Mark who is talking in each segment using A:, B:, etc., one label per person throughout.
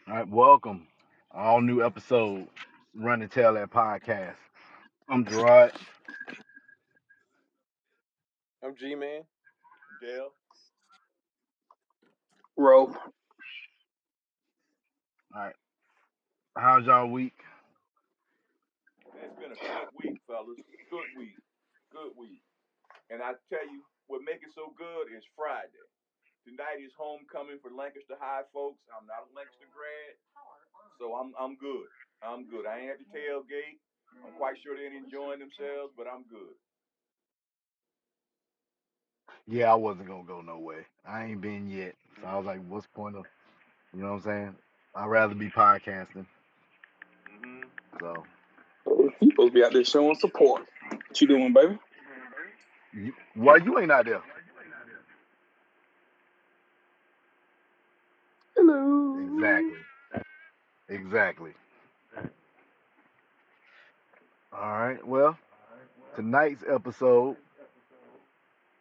A: All right, welcome. All new episode, Run and Tell That podcast. I'm Gerard.
B: I'm G Man. Dale.
C: Rope.
A: All right, how's y'all week?
B: Man, it's been a good week, fellas. Good week. Good week. And I tell you, what makes it so good is Friday. Tonight is homecoming for Lancaster High folks. I'm not a Lancaster grad, so I'm good. I'm good. I ain't at the tailgate. I'm quite sure they ain't enjoying themselves, but I'm good.
A: Yeah, I wasn't gonna go no way. I ain't been yet, so I was like, what's the point of, you know what I'm saying? I'd rather be podcasting.
B: Hmm
A: So,
C: You supposed to be out there showing support. What you doing, baby?
A: why you ain't out there?
C: Hello.
A: Exactly. Exactly. All right. Well, tonight's episode,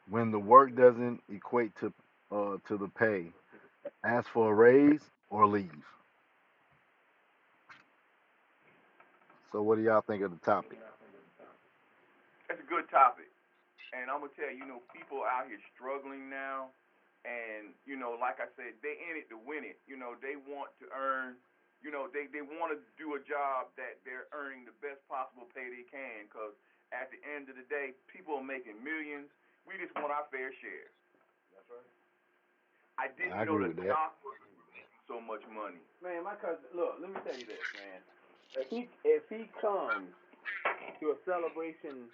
A: when the work doesn't equate to the pay, ask for a raise or leave. So, what do y'all think of the topic?
B: That's a good topic. And I'm gonna tell you, people out here struggling now, and like I said, they in it to win it. They want to earn. They want to do a job that they're earning the best possible pay they can. Cause at the end of the day, people are making millions. We just want our fair share. That's right. I
A: I
B: didn't know
A: agree
B: that
A: with that.
B: doctors were making so much money.
D: Man, my cousin, look, let me tell you this, man. If he comes to a celebration,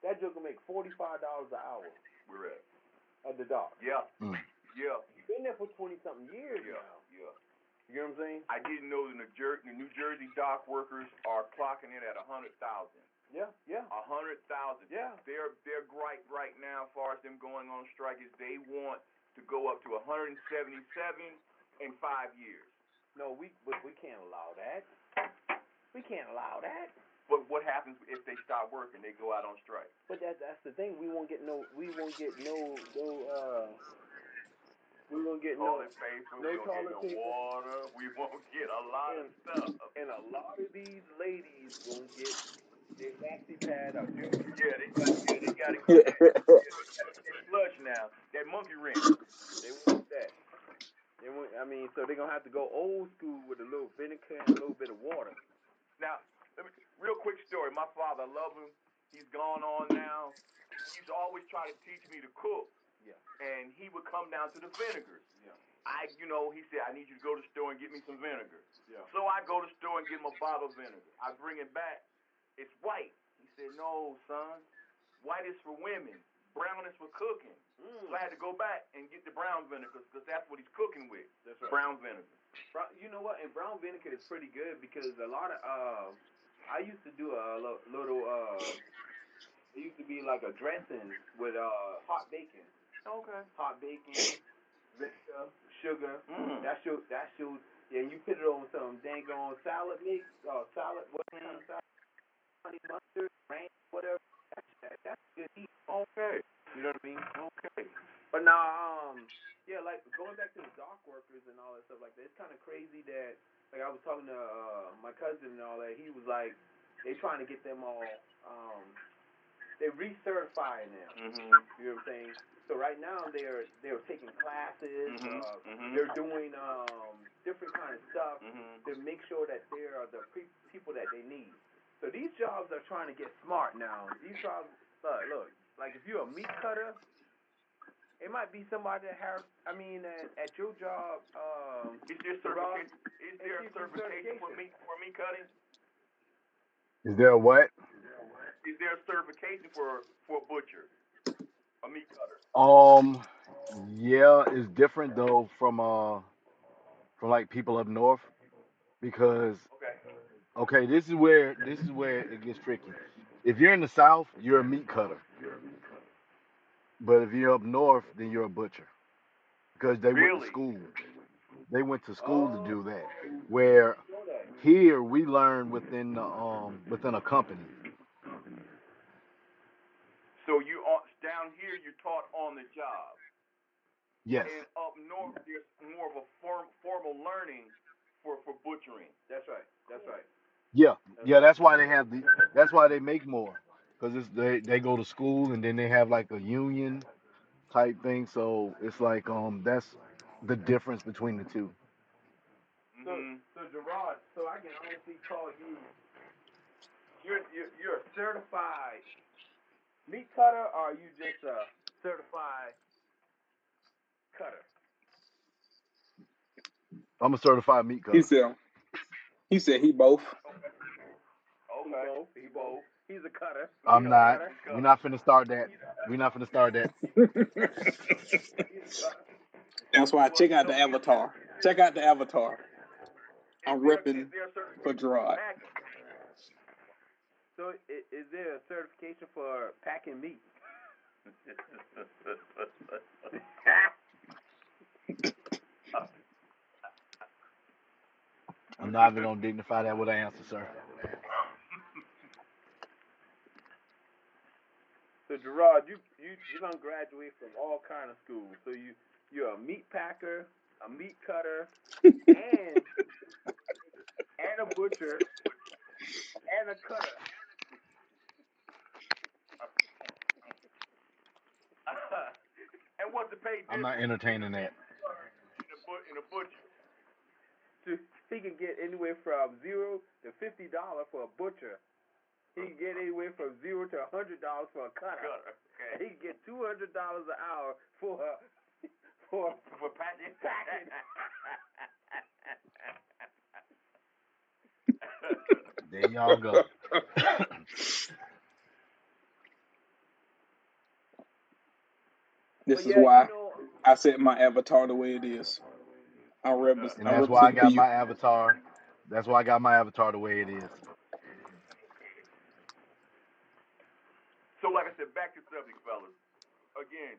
D: that joke will make $45 an hour
B: We're
D: at the dock.
B: yeah,
A: Mm.
B: yeah,
D: He's been there for 20-something years
B: yeah,
D: now.
B: yeah.
D: You know what I'm saying?
B: I didn't know the New Jersey dock workers are clocking in at 100,000.
D: Yeah, yeah,
B: 100,000.
D: yeah.
B: Their gripe right now, as far as them going on strike, is they want to go up to 177 in 5 years.
D: No, we can't allow that. We can't allow that.
B: But what happens if they stop working? They go out on strike.
D: But that's the thing. We won't get no. We won't get no. We won't get no.
B: Toilet paper.
D: No
B: We don't get
D: toilet
B: no
D: paper.
B: water. We won't get a lot of stuff.
D: And a lot of these ladies won't get their maxi pad or new.
B: Yeah, they got to get that. Yeah, they got to get flush now. That monkey wrench.
D: They want that. They want. I mean, so they're gonna have to go old school with a little vinegar and a little bit of water.
B: Now, real quick story. My father, I love him. He's gone on now. He used to always try to teach me to cook.
D: Yeah.
B: And he would come down to the vinegars.
D: Yeah.
B: He said, I need you to go to the store and get me some vinegar.
D: Yeah.
B: So I go to the store and get him a bottle of vinegar. I bring it back. It's white. He said, no, son. White is for women. Brown is for cooking. So I had to go back and get the brown vinegar because that's what he's cooking with.
D: That's right.
B: Brown vinegar.
D: You know what? And brown vinegar is pretty good because a lot of I used to do a little it used to be like a dressing with hot bacon.
B: Okay.
D: Hot bacon, vinegar, sugar.
B: Mm.
D: That's your yeah. You put it on some dang on salad mix or salad what kind of salad? Honey mustard, ranch, whatever. That's good eat.
B: Okay.
D: You know what I mean?
B: Okay.
D: But now, yeah, like going back to the dock workers and all that stuff like that, it's kind of crazy that, like I was talking to my cousin and all that, he was like, they trying to get them all, they recertifying them.
B: Mm-hmm.
D: You know what I'm saying? So right now they're taking classes,
B: Mm-hmm.
D: they're doing different kind of stuff to make sure that they are the people that they need. So these jobs are trying to get smart now. These jobs, look, like if you're a meat cutter, it might be somebody that has. I mean, at your job,
B: Is there certification? Is there a certification for meat cutting?
A: Is there a what?
B: Is there a certification for a butcher, a meat cutter?
A: Um, yeah, it's different though from like people up north because
B: Okay.
A: okay, this is where it gets tricky. If you're in the south, you're a meat cutter, but if you're up north, then you're a butcher because they went to
B: Really?
A: school. They went to school to
D: oh,
A: do that. Where
D: you know that.
A: here we learn within a company.
B: So you are down here you're taught on the job,
A: Yes.
B: and up north there's more of a formal learning for butchering.
D: That's right. That's right.
A: Yeah.
D: That's
A: Yeah.
D: right.
A: That's why they have the. That's why they make more, because it's they go to school and then they have like a union type thing. So it's like that's the difference between the two.
D: So,
B: Mhm.
D: so Gerard, so I can honestly call you. You're a certified meat cutter, or are you just a certified cutter?
A: I'm a certified meat
C: He
A: cutter.
C: said he said he both.
D: He
B: Okay.
D: both. He
B: You
D: both.
B: both.
D: He's a cutter.
A: I'm
D: He's a
A: not.
D: cutter.
A: We're
B: Cutter.
A: not finna start that. We're not finna start that.
D: He's a cutter.
C: That's why
B: Well,
C: check out
B: so
C: the avatar. Check out the avatar. I'm
B: is
C: repping
B: there a
C: for
B: certification for
C: Gerard.
B: packing?
D: So, is there a certification for packing meat?
A: I'm not even gonna dignify that with an answer, sir.
D: So Gerard, you don't graduate from all kind of schools. So you're a meat packer, a meat cutter, and a butcher and a cutter.
B: And what's the pay
A: I'm not
B: difference between
A: entertaining that.
B: in a butcher?
D: So he can get anywhere from $0 to $50 for a butcher. He can get anywhere from $0 to $100 for a cutter.
B: Cutter. Okay.
D: He can get $200 an hour for for
B: For packing.
D: packing.
A: There y'all go.
C: This
D: But
C: is
D: yeah,
C: why I set my avatar the way it is.
A: And
C: I'm
A: that's why I
C: representing for
A: got
C: you.
A: my avatar. That's why I got my avatar the way it is.
B: So, like I said, back to subject, fellas. Again,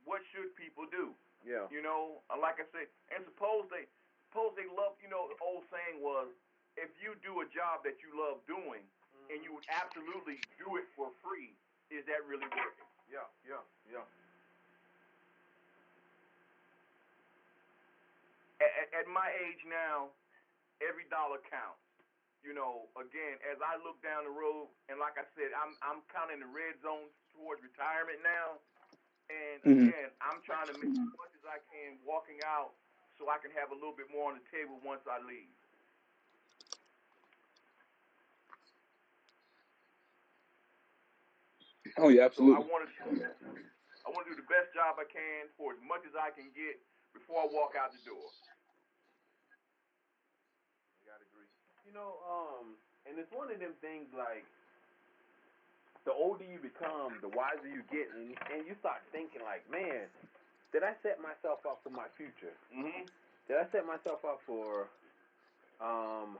B: what should people do?
D: yeah.
B: You know, like I said, and suppose they love. You know, the old saying was, if you do a job that you love doing, and you would absolutely do it for free, is that really working?
D: Yeah, yeah, yeah.
B: At my age now, every dollar counts. You know, again, as I look down the road, and like I said, I'm kind of in the red zone towards retirement now. And
C: Hmm.
B: again, I'm trying to make as much as I can walking out so I can have a little bit more on the table once I leave.
C: Oh yeah,
B: So
C: absolutely.
B: I want to do the best job I can for as much as I can get before I walk out the door.
D: I gotta agree. And it's one of them things like the older you become, the wiser you get, and you start thinking like, man, did I set myself up for my future?
B: Mhm.
D: Did I set myself up for um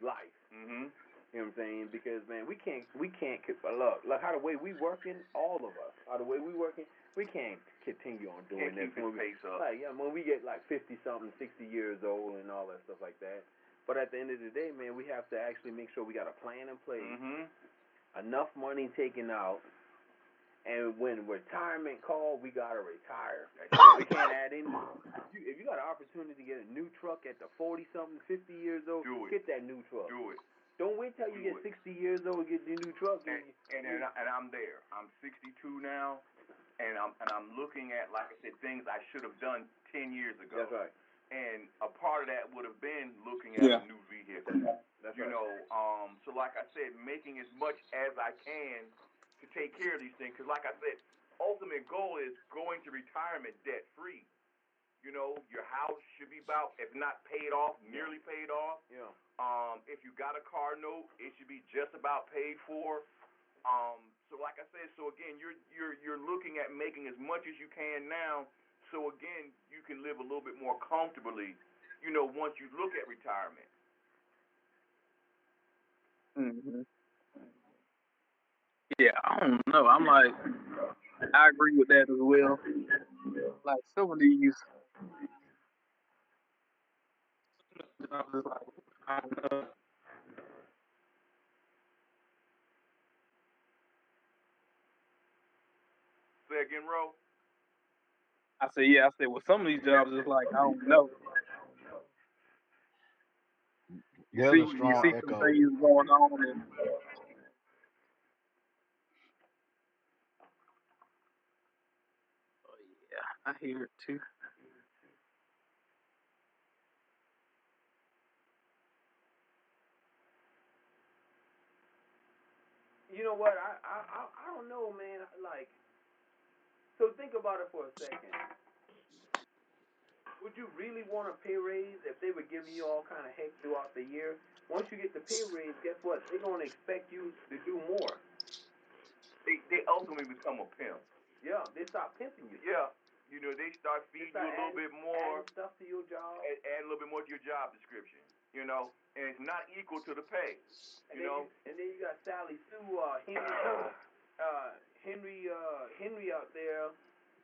D: life?
B: Mhm.
D: You know what I'm saying? Because man, we can't look how the way we working, all of us, how the way we working, we can't continue on doing
B: Can't
D: this
B: keep this pace up.
D: like yeah, when we get like 50 something, 60 years old and all that stuff like that. But at the end of the day, man, we have to actually make sure we got a plan in place,
B: Mhm.
D: enough money taken out, and when retirement call, we gotta retire.
B: That's it.
D: We can't add in. If you got an opportunity to get a new truck at the 40 something, 50 years old,
B: Do it.
D: get that new truck.
B: Do it.
D: Don't wait till you
B: Do
D: get
B: it.
D: 60 years old and get the new truck.
B: And I'm there. I'm 62 now, and I'm looking at, like I said, things I should have done 10 years ago.
D: That's right.
B: And a part of that would have been looking at
C: Yeah.
B: a new vehicle.
D: That's
B: You
D: right.
B: know, so like I said, making as much as I can to take care of these things. Because like I said, ultimate goal is going to retirement debt free. You know, your house should be about, if not paid off, nearly paid off.
D: Yeah.
B: If you got a car note, it should be just about paid for. So like I said, so again, you're looking at making as much as you can now. So again, you can live a little bit more comfortably. You know, once you look at retirement.
C: Hmm. Yeah, I don't know. I'm like, I agree with that as well. Like some of these jobs is like, I don't know.
B: Say again, Ro.
C: I said, yeah. I said, well, some of these jobs is like I don't know. You
A: There's
C: see,
A: a
C: you
A: strong
C: see some
A: echo.
C: things going on, and oh yeah, I hear it too.
D: You know what? I don't know, man. Like, so think about it for a second. Would you really want a pay raise if they were giving you all kind of heck throughout the year? Once you get the pay raise, guess what? They're gonna expect you to do more.
B: They ultimately become a pimp.
D: Yeah, they start pimping you.
B: Yeah, they start
D: They
B: feeding
D: start
B: you a little bit more,
D: adding stuff to your job.
B: add a little bit more to your job description. And it's not equal to the pay.
D: And then you got Sally Sue, Henry out there.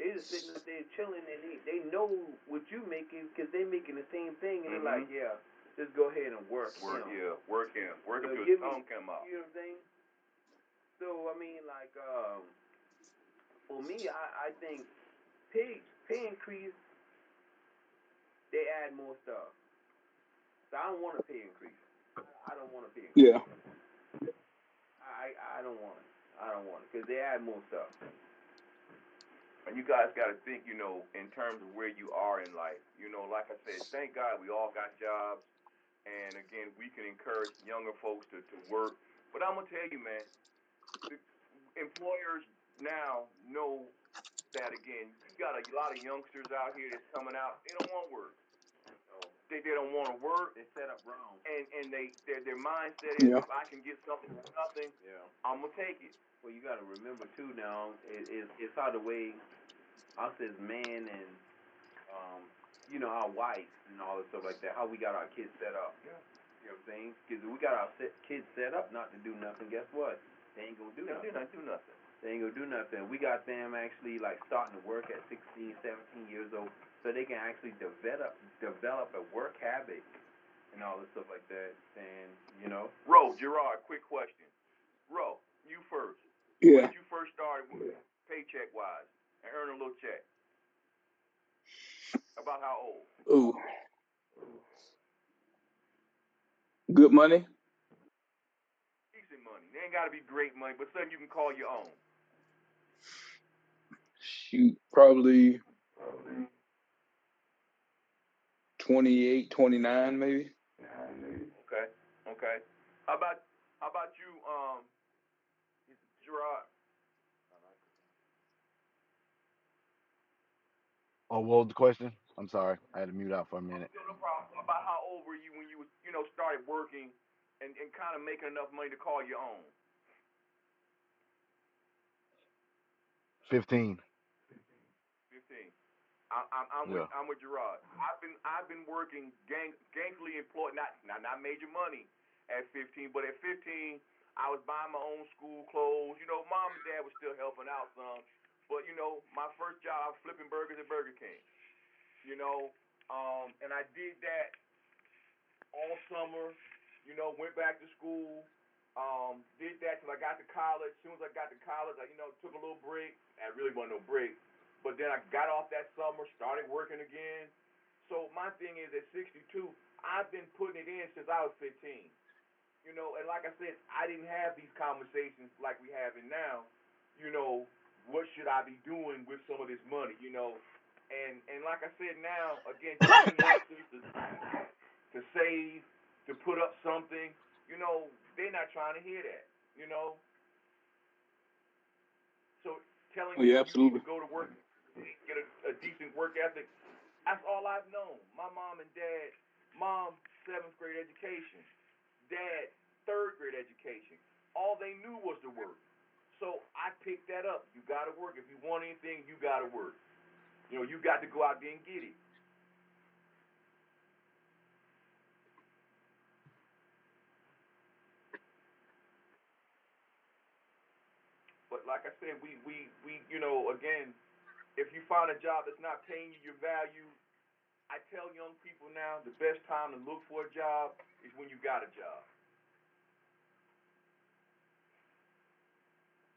D: They just sitting up there chilling, and they know what you making because they making the same thing, and they're like, yeah, just go ahead and work him.
B: Yeah, work him
D: So
B: until his
D: give
B: tongue come out.
D: You know what I'm saying? So I mean, like, for me, I think pay increase, they add more stuff. So I don't want a pay increase. I don't want a pay increase.
C: Yeah,
D: I don't want it. I don't want it because they add more stuff.
B: And you guys got to think, in terms of where you are in life. Like I said, thank God we all got jobs. And again, we can encourage younger folks to work. But I'm going to tell you, man, the employers now know that, again, you got a lot of youngsters out here that's coming out. They don't want work. They don't want to work.
D: They set up wrong.
B: And their mindset is,
C: yeah,
B: if I can get something for nothing,
D: Yeah.
B: I'm going to take it.
D: Well, you got to remember too now. It's how the way us as men and our wives and all this stuff like that. How we got our kids set up.
B: Yeah.
D: You know what I'm saying? Because we got our kids set up not to do nothing. Guess what? They ain't gonna do nothing.
B: Do nothing.
D: They ain't gonna do nothing. We got them actually like starting to work at 16, 17 years old, so they can actually develop a work habit and all this stuff like that. And.
B: Ro, Gerard, quick question. Ro, you first. When
C: yeah.
B: did you first start paycheck wise and earn a little check? About how old?
C: Ooh, good money.
B: Decent money. They ain't got to be great money, but something you can call your own.
C: Shoot, probably 28, 29, maybe.
B: Okay. Okay. How about you, Gerard?
A: Oh, what was the question? I'm sorry. I had to mute out for a minute.
B: No problem. About how old were you when you started working and kind of making enough money to call your own?
A: 15.
B: 15. I'm with
A: Yeah.
B: Gerard. I've been working gainfully employed, not major money at 15, but at 15 I was buying my own school clothes. Mom and dad was still helping out some, but my first job I was flipping burgers at Burger King. And I did that all summer. Went back to school. Did that till I got to college. As soon as I got to college, I took a little break. I really wasn't no break, but then I got off that summer, started working again. So my thing is, at 62, I've been putting it in since I was 15. And like I said, I didn't have these conversations like we have it now. What should I be doing with some of this money? And like I said, now again, telling youngsters to save, to put up something, they're not trying to hear that. You know, so telling
C: Oh, yeah,
B: them you need
C: absolutely.
B: to go to work, get a decent work ethic. That's all I've known. My mom and dad, mom, seventh grade education, dad, third grade education. All they knew was to work. So I picked that up. You got to work. If you want anything, you got to work. You got to go out there and get it. But like I said, again, if you find a job that's not paying you your value, I tell young people now the best time to look for a job is when you got a job.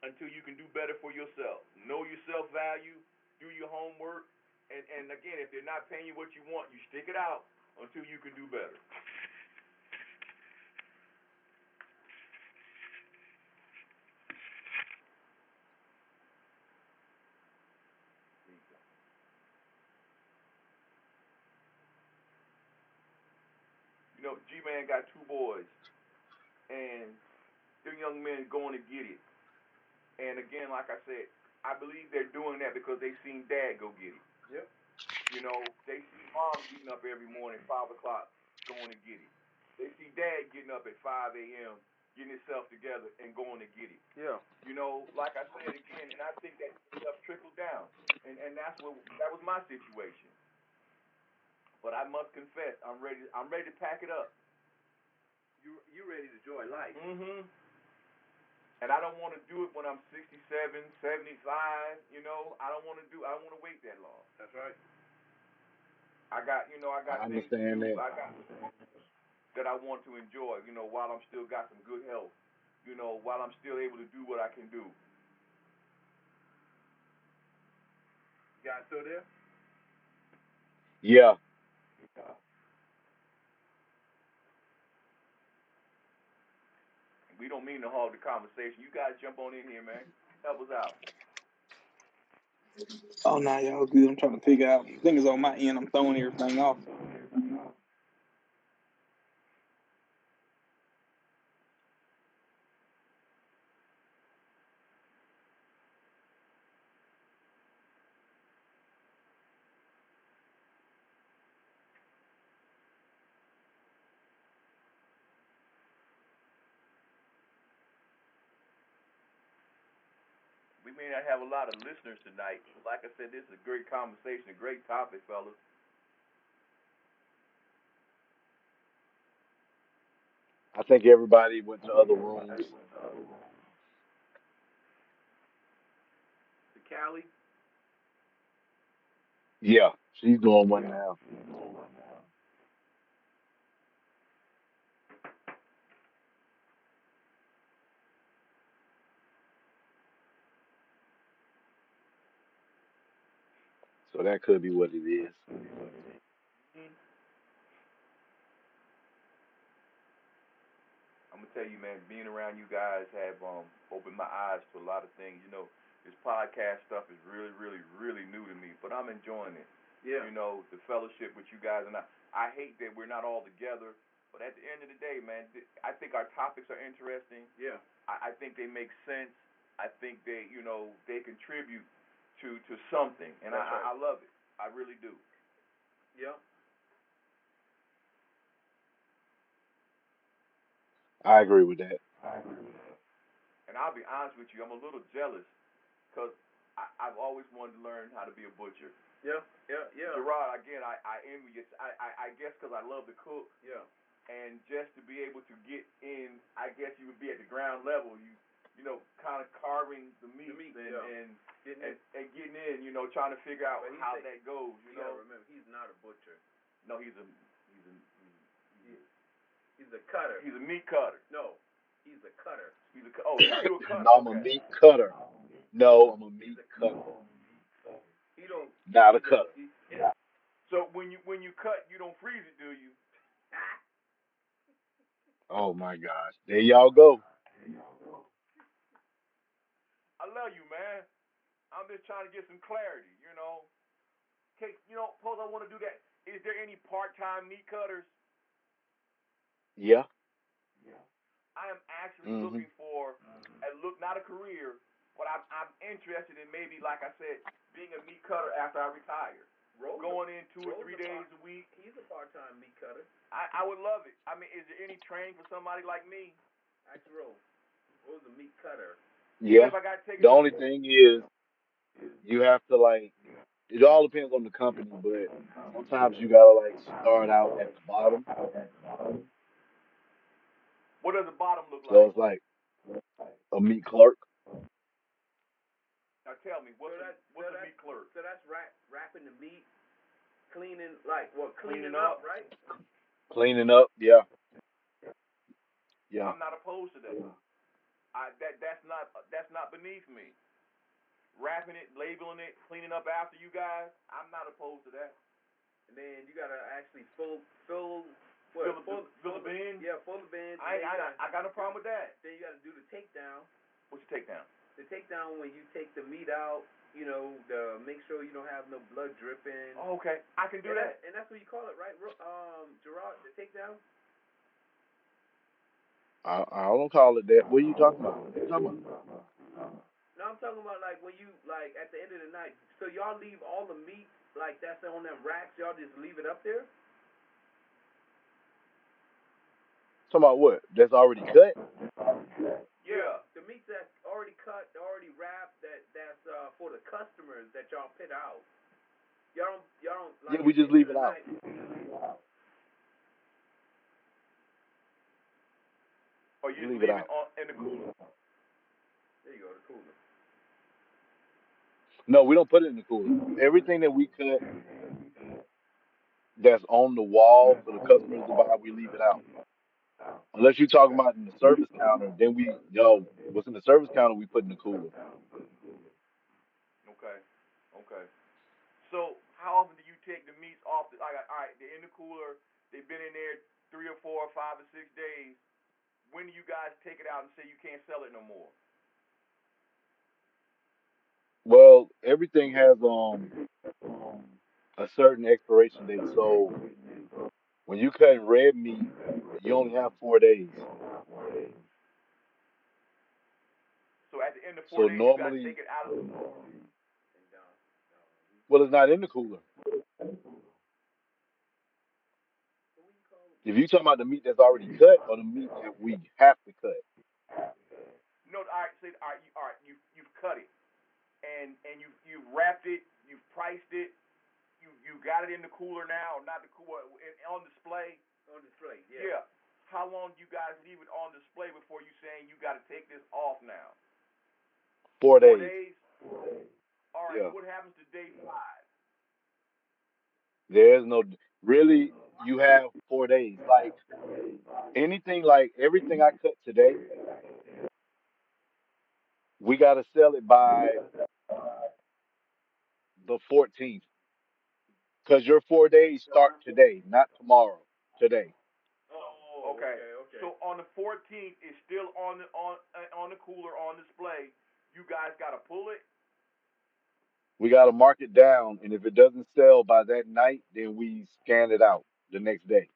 B: until you can do better for yourself. Know your self value, do your homework, and again, if they're not paying you what you want, you stick it out until you can do better. You know, G Man got two boys, and them young men going to get it. And again, like I said, I believe they're doing that because they seen Dad go get it.
D: Yep.
B: You know, they see Mom getting up every morning, 5 o'clock, going to get it. They see Dad getting up at 5 a.m., getting himself together and going to get it.
D: Yeah.
B: You know, like I said again, and I think that stuff trickled down, and that's what that was my situation. But I must confess, I'm ready. I'm ready to pack it up.
D: You ready to enjoy life?
B: Mm-hmm. And I don't want to do it when I'm 67, 75. You know, I don't want to do. I don't want to wait that long.
D: That's right.
B: I
A: I
B: got things to
A: understand
B: do.
A: that.
B: I got that I want to enjoy. You know, while I'm still got some good health. You know, while I'm still able to do what I can do.
D: You guys still there?
A: Yeah,
B: We don't mean to hog the conversation. You guys jump on in here, man. Help us out.
C: Oh, nah, y'all good. I'm trying to figure out. I think it's on my end. I'm throwing everything off.
B: We may not have a lot of listeners tonight. Like I said, this is a great conversation, a great topic, fellas.
A: I think everybody went to other rooms.
D: The Cali.
A: Yeah, she's doing one now. So that could be what it is.
B: Mm-hmm. I'm gonna tell you, man, being around you guys have opened my eyes to a lot of things. You know, this podcast stuff is really, really, really new to me, but I'm enjoying it.
D: Yeah.
B: You know, the fellowship with you guys, and I hate that we're not all together. But at the end of the day, man, I think our topics are interesting.
D: Yeah.
B: I think they make sense. I think they, you know, they contribute to something, and
D: That's right.
B: I love it. I really do.
D: Yep.
A: I agree with that.
B: And I'll be honest with you, I'm a little jealous because I've always wanted to learn how to be a butcher.
D: Yeah. Yeah. Yeah.
B: Gerard, again, I envy you. I guess because I love to cook,
D: Yeah.
B: and just to be able to get in, I guess you would be at the ground level. You know, kind of carving the
D: The
B: meat
D: meat. Yeah. Getting it.
B: and getting in. You know, trying to figure out
D: But
B: how that goes.
D: you
B: You
D: gotta
B: know,
D: remember, he's not a butcher.
B: no,
D: He's a cutter.
B: he's a meat cutter.
D: No, he's a cutter.
B: Oh, you a cutter?
A: No, I'm a
B: Okay.
A: meat cutter. No, I'm a
D: He's
A: meat
D: a
A: cutter,
D: he don't.
A: not a
D: He's a
A: cutter.
B: So when you cut, you don't freeze it, do you?
A: Oh my gosh. There y'all go.
B: I love you, man. I'm just trying to get some clarity. You know, okay, you know, suppose I want to do that. Is there any part-time meat cutters?
A: Yeah.
B: I am actually
A: Hmm.
B: looking for a look, not a career, but I'm interested in maybe, like I said, being a meat cutter after I retire.
D: Rose.
B: Going in 2 or 3 days
D: Part.
B: a week.
D: He's a part-time meat cutter.
B: I would love it. I mean, is there any training for somebody like me?
D: Ask Rose. Rose a meat cutter.
B: Even
A: Yeah.
B: if I got to take
A: The
B: it to
A: only thing is you have to like it all depends on the company, but sometimes you gotta like start out at the bottom.
B: what does the bottom look
A: So
B: like?
A: it's like a meat clerk.
B: Now tell me,
D: So
B: what's a meat clerk?
D: that's wrapping the meat, cleaning like what
B: Cleaning
D: cleaning up,
B: up.
D: right?
A: Cleaning up, yeah, yeah.
B: I'm not opposed to that. That's not beneath me. Wrapping it, labeling it, cleaning up after you guys. I'm not opposed to that.
D: And then you gotta actually fill
B: Fill
D: what
B: the fill the bin.
D: yeah, full the bins.
B: I got no problem with that.
D: Then you gotta do the takedown.
B: What's your takedown?
D: The takedown when you take the meat out, you know, the make sure you don't have no blood dripping.
B: Oh, okay, I can do that.
D: And that's what you call it, right? Gerard, the takedown.
A: I don't call it that. What are you talking about? What you talking about?
D: No, I'm talking about like when you like at the end of the night. So y'all leave all the meat like that's on them racks. Y'all just leave it up there.
A: Talking about what? That's already cut?
B: Yeah.
D: The meat that's already cut, already wrapped. That's for the customers that y'all pit out. Y'all don't
A: Yeah,
D: like
A: we
D: at the
A: just
D: end of
A: leave it
D: the
A: out.
D: night.
B: Or you
A: We
B: just
A: leave it
B: leave it
A: out.
B: on in the cooler.
D: There you go, the cooler.
A: No, we don't put it in the cooler. Everything that we cut that's on the wall for the customers to buy, we leave it out. Unless you're talking
B: Okay.
A: about in the service counter, then what's in the service counter, we put in the cooler.
B: Okay. Okay. So how often do you take the meats off? Like, all right, they're in the cooler. They've been in there 3 or 4 or 5 or 6 days. When do you guys take it out and say you can't sell it no more?
A: Well, everything has a certain expiration date. So when you cut red meat, you only have 4 days.
B: So at the end of four
A: So
B: days, you got to
A: normally,
B: take it out of the.
D: And
A: well, it's not in the cooler.
D: what do you call it?
A: If you talking about the meat that's already cut or the meat that we have to cut,
B: No, all right. Say, all right. You've cut it and you've wrapped it. You've priced it. You got it in the cooler now, or not the cooler on display.
D: On display, yeah.
B: Yeah. How long do you guys leave it on display before you saying you got to take this off now?
A: four
B: Four
A: days.
B: days. All right.
A: Yeah,
B: What happens to day 5?
A: there's no really. You have 4 days. Like anything, like everything I cut today, we got to sell it by the 14th because your 4 days start today, not tomorrow. Today,
D: Oh,
B: Okay.
D: okay, okay.
B: So on the 14th, it's still on the cooler on display. You guys got to pull it.
A: we got to mark it down, and if it doesn't sell by that night, then we scan it out the next day.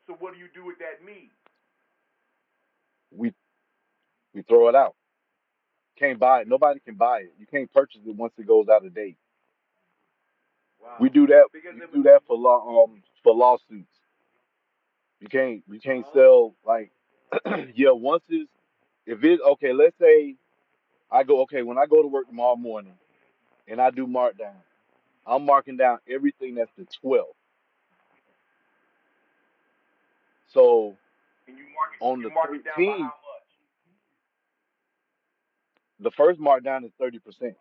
B: So what do you do with that meat?
A: We we throw it out. Can't buy it. Nobody can buy it. You can't purchase it once it goes out of date. We
D: Wow.
A: do that.
D: Because
A: We
D: it.
A: do that for lawsuits. You can't
D: Oh.
A: sell like yeah. Once it's if it okay. Let's say I go okay when I go to work tomorrow morning and I do markdown. I'm marking down everything that's the 12th. So
B: And
A: on
B: you
A: the
B: mark it down by
A: 13th,
B: how much?
A: the first markdown is 30%.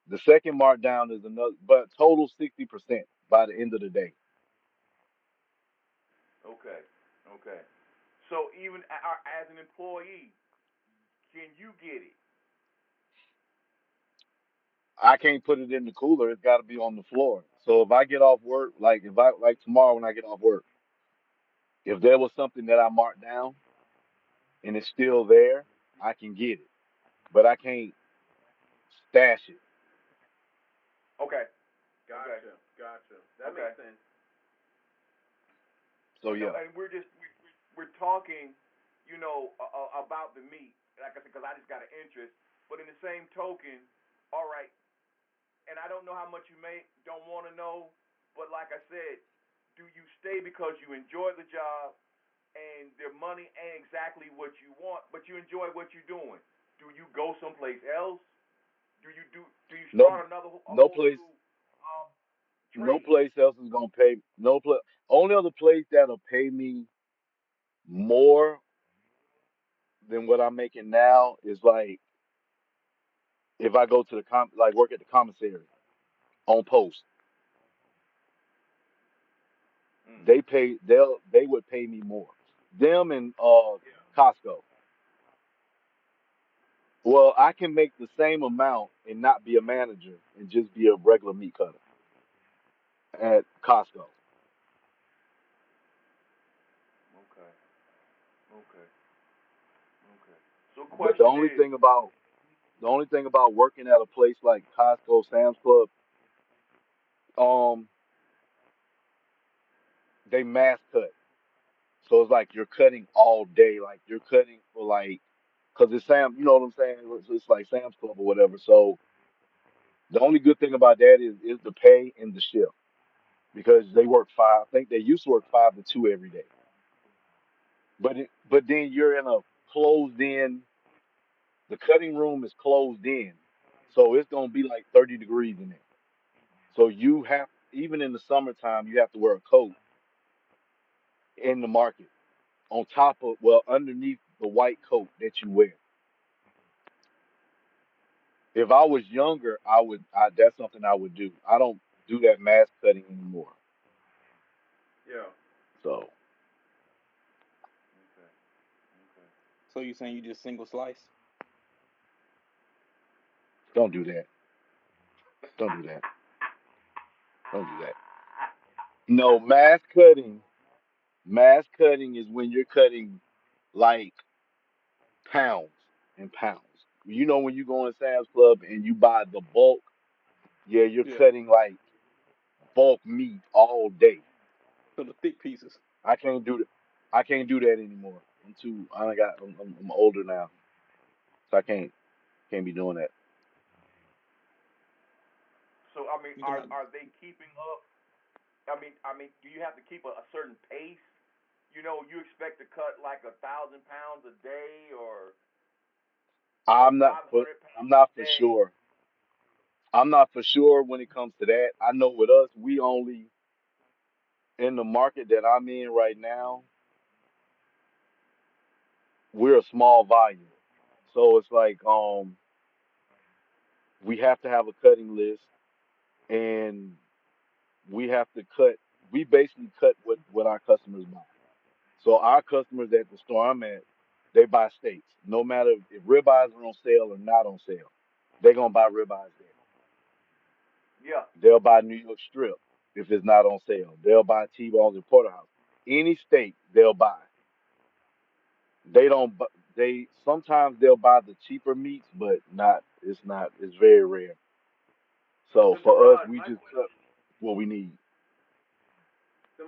A: The second markdown is another, but total 60% by the end of the day.
B: Okay. Okay. So even as an employee, can you get it?
A: I can't put it in the cooler. It's got to be on the floor. So if I get off work, like if I like tomorrow when I get off work, if there was something that I marked down and it's still there, I can get it, but I can't stash it.
B: Okay. Okay.
D: Gotcha. That
B: Okay.
D: makes sense.
A: So yeah,
B: And we're talking, about the meat. Like I said, because I just got an interest. But in the same token, all right. And I don't know how much you make. Don't want to know. But like I said, do you stay because you enjoy the job and their money ain't exactly what you want, but you enjoy what you're doing? Do you go someplace else? Do you
A: no,
B: start a
A: no
B: whole
A: place,
B: new
A: no
B: trade?
A: place else is gonna pay. No place. Only other place that'll pay me more than what I'm making now is like if I go to like work at the commissary on post.
B: Mm.
A: They would pay me more. Them and Costco. Well, I can make the same amount and not be a manager and just be a regular meat cutter at Costco.
B: Okay. Okay. Okay. So
A: But the
B: question
A: only
B: is,
A: thing about the only thing about working at a place like Costco, Sam's Club, um, they mass cut. So it's like you're cutting all day. Like you're cutting for like, cause it's Sam, you know what I'm saying? It's like Sam's Club or whatever. So the only good thing about that is the pay and the shift because they work five. I think they used to work 5 to 2 every day. But then you're in a closed in. The cutting room is closed in, so it's gonna be like 30 degrees in there. So you have even in the summertime you have to wear a coat in the market on top of well underneath the white coat that you wear. If I was younger, that's something I would do. I don't do that mass cutting anymore.
D: Yeah.
A: So
B: okay, okay.
C: So you saying you just single slice?
A: don't do that. Don't do that. Don't do that. No, mass cutting is when you're cutting like pounds and pounds. You know when you go in Sam's Club and you buy the bulk, yeah, you're
C: Yeah.
A: cutting like bulk meat all day.
C: So the thick pieces.
A: I can't do that. I can't do that anymore. I'm too. I got. I'm older now, so I can't be doing that.
B: So I mean,
C: You talking about
B: are they keeping up? I mean, do you have to keep a certain pace? You know, you expect to cut like 1,000 pounds a day or
A: I'm not.
B: five
A: For,
B: hundred
A: I'm
B: pounds a
A: not for
B: day.
A: sure. I'm not for sure when it comes to that. I know with us, we only in the market that I'm in right now. We're a small volume, so it's like we have to have a cutting list and we have to cut. We basically cut what our customers buy. So our customers at the store I'm at, they buy steaks. No matter if ribeyes are on sale or not on sale, they're gonna buy ribeyes there.
B: Yeah.
A: They'll buy New York strip if it's not on sale. They'll buy T-bones and porterhouse. Any steak they'll buy. They don't. They sometimes they'll buy the cheaper meats, but not. It's not. It's very rare. So
D: So
A: for us,
D: Gerard,
A: we just cut what we need.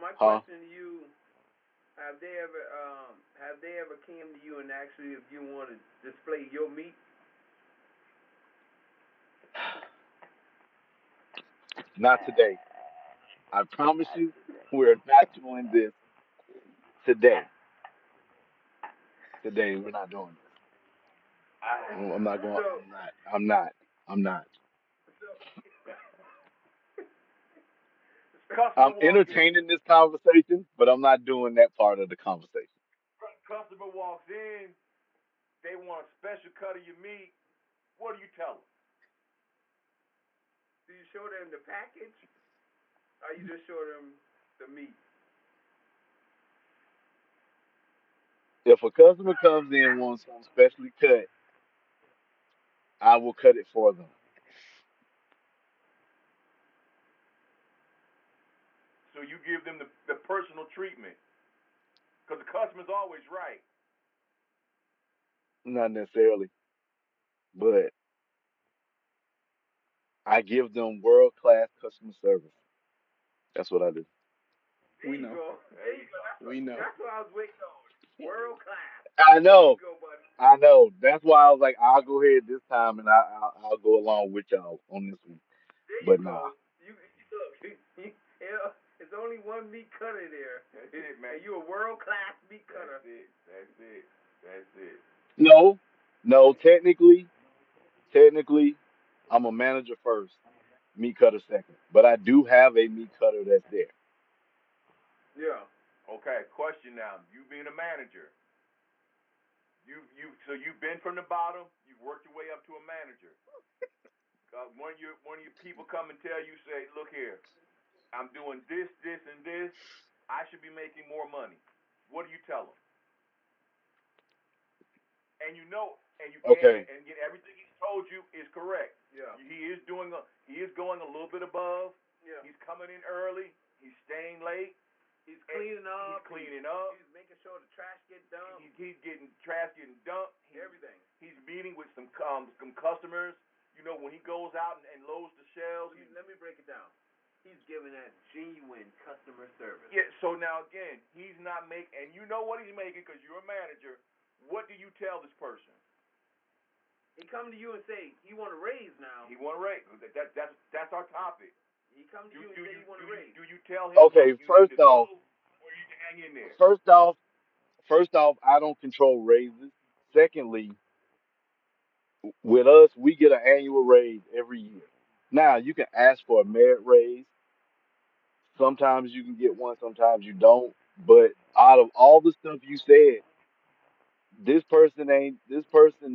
D: my
A: Huh?
D: question to you: have they ever came to you and asked you if you want to display your meat?
A: Not today. I promise you, we're not doing this today. Today, we're not doing this. I'm not going.
D: So,
A: I'm not. I'm not. I'm not.
D: so
B: Customer
A: I'm
B: walks in.
A: entertaining this conversation, but I'm not doing that part of the conversation.
B: Customer walks in. They want a special cut of your meat. What do you tell them?
D: do you show them the package, or you just show them the meat?
A: If a customer comes in and wants something specially cut, I will cut it for them.
B: So you give them the personal treatment because the customer's always right.
A: Not necessarily, but I give them world class customer service. That's what I do.
D: There
C: We
D: you
C: know.
D: go. There you go.
C: We know.
D: That's what I was waiting on. World class.
A: I
D: There you
A: know.
D: go, buddy.
A: I know. That's why I was like, I'll go ahead this time and I'll go along with y'all on this one.
D: There you
A: But nah,
D: go. You look. It's only one meat cutter there.
B: That's it, man.
D: And you a world class meat
B: That's
D: cutter.
B: it. That's it. That's it.
A: no, no. Technically, I'm a manager first, meat cutter second. But I do have a meat cutter that's there.
D: Yeah.
B: Okay. Question now. You being a manager, so you've been from the bottom. You've worked your way up to a manager. One of your people come and tell you, say, look here, I'm doing this, this, and this. I should be making more money. What do you tell them? And and you can't
A: Okay.
B: and get everything he's told you is correct.
D: Yeah.
B: He is going a little bit above.
D: Yeah.
B: He's coming in early. He's staying late.
D: He's cleaning up.
B: He's cleaning up.
D: He's making sure the trash get dumped.
B: He's getting trash getting dumped.
D: Everything.
B: He's meeting with some customers. You know, when he goes out and loads the shelves.
D: Let me break it down. He's giving that genuine customer service.
B: Yeah. So now again, he's not making, and you know what he's making because you're a manager. What do you tell this person?
D: He come to you and say he want a raise now.
B: He want a raise. That's our topic.
D: He come to you and say he want a raise.
B: Do you tell him?
A: Okay.
B: Look, you need to go, or you can hang in there?
A: First off, first off, I don't control raises. Secondly, with us, we get an annual raise every year. Now, you can ask for a merit raise. Sometimes you can get one, sometimes you don't. But out of all the stuff you said, this person,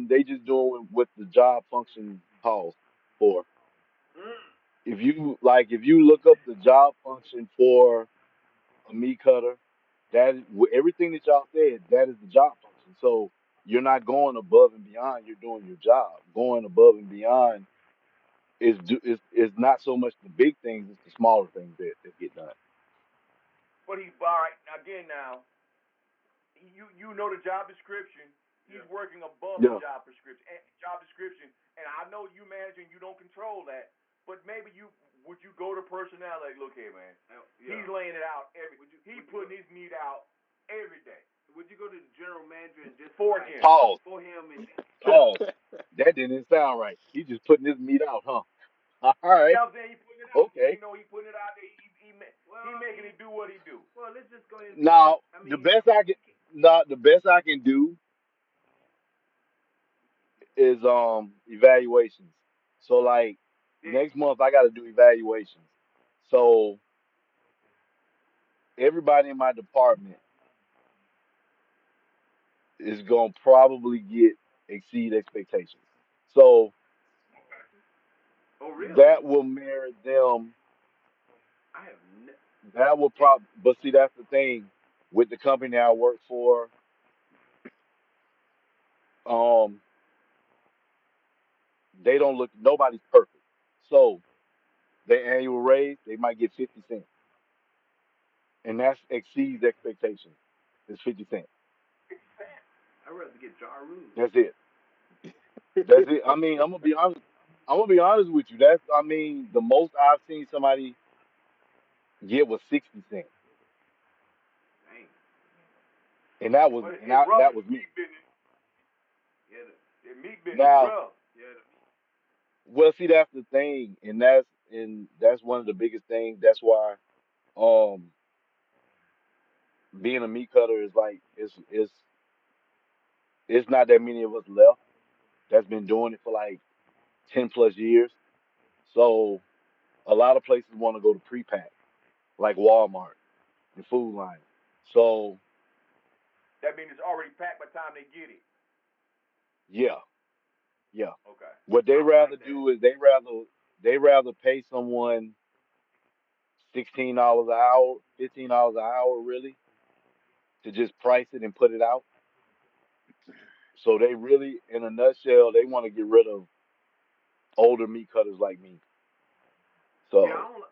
A: they just doing what the job function calls for.
D: Mm.
A: If you look up the job function for a meat cutter, everything that y'all said, that is the job function. So you're not going above and beyond. You're doing your job. Going above and beyond is not so much the big things; it's the smaller things that get done.
B: But he's all right again now. You know the job description. He's working above the
A: Yeah.
B: job description, and I know you managing. You don't control that, but maybe you would you go to personnel like, look here, man. He's laying it out he's putting his meat out every day.
D: Would you go to the general manager and just
B: For
D: like,
B: him.
A: Pause.
D: for him and
A: Pause. That didn't sound right. He just putting his meat out, huh? All right.
B: Yeah, I'm saying he putting it out.
A: Okay.
B: He putting it out there. He making it do what he do.
D: well, let's just go ahead and say
A: Now
D: I
A: the
D: mean,
A: best I can now the best I can do is evaluations. So like next month I got to do evaluations. So everybody in my department is gonna probably get exceed expectations. So
D: oh really?
A: that will merit them.
D: I have
A: That will but see that's the thing with the company I work for. Um, they don't look. Nobody's perfect. So their annual raise, they might get 50 cents, and that exceeds expectations. It's 50 cents.
D: I'd rather get jar rule.
A: That's it. That's it. I mean, I'm gonna be honest. I'm gonna be honest with you. I mean, the most I've seen somebody get was 60 cents,
D: Dang.
B: But it's rough in
A: that
B: the
A: was me.
B: meat business.
D: Yeah.
B: The meat business
A: Now,
B: rough.
D: Yeah.
A: well, see, that's the thing, and that's one of the biggest things. That's why, um, being a meat cutter is like it's not that many of us left that's been doing it for like 10 plus years. So a lot of places want to go to prepack, like Walmart and Food Line. So
B: That means it's already packed by the time they get it.
A: yeah, yeah.
B: Okay.
A: What they
D: I don't
A: rather
D: like that.
A: do is they rather pay someone $16 an hour, $15 an hour, really, to just price it and put it out. So they really, in a nutshell, they want to get rid of older meat cutters like me.
D: Yeah, I
A: So
D: don't.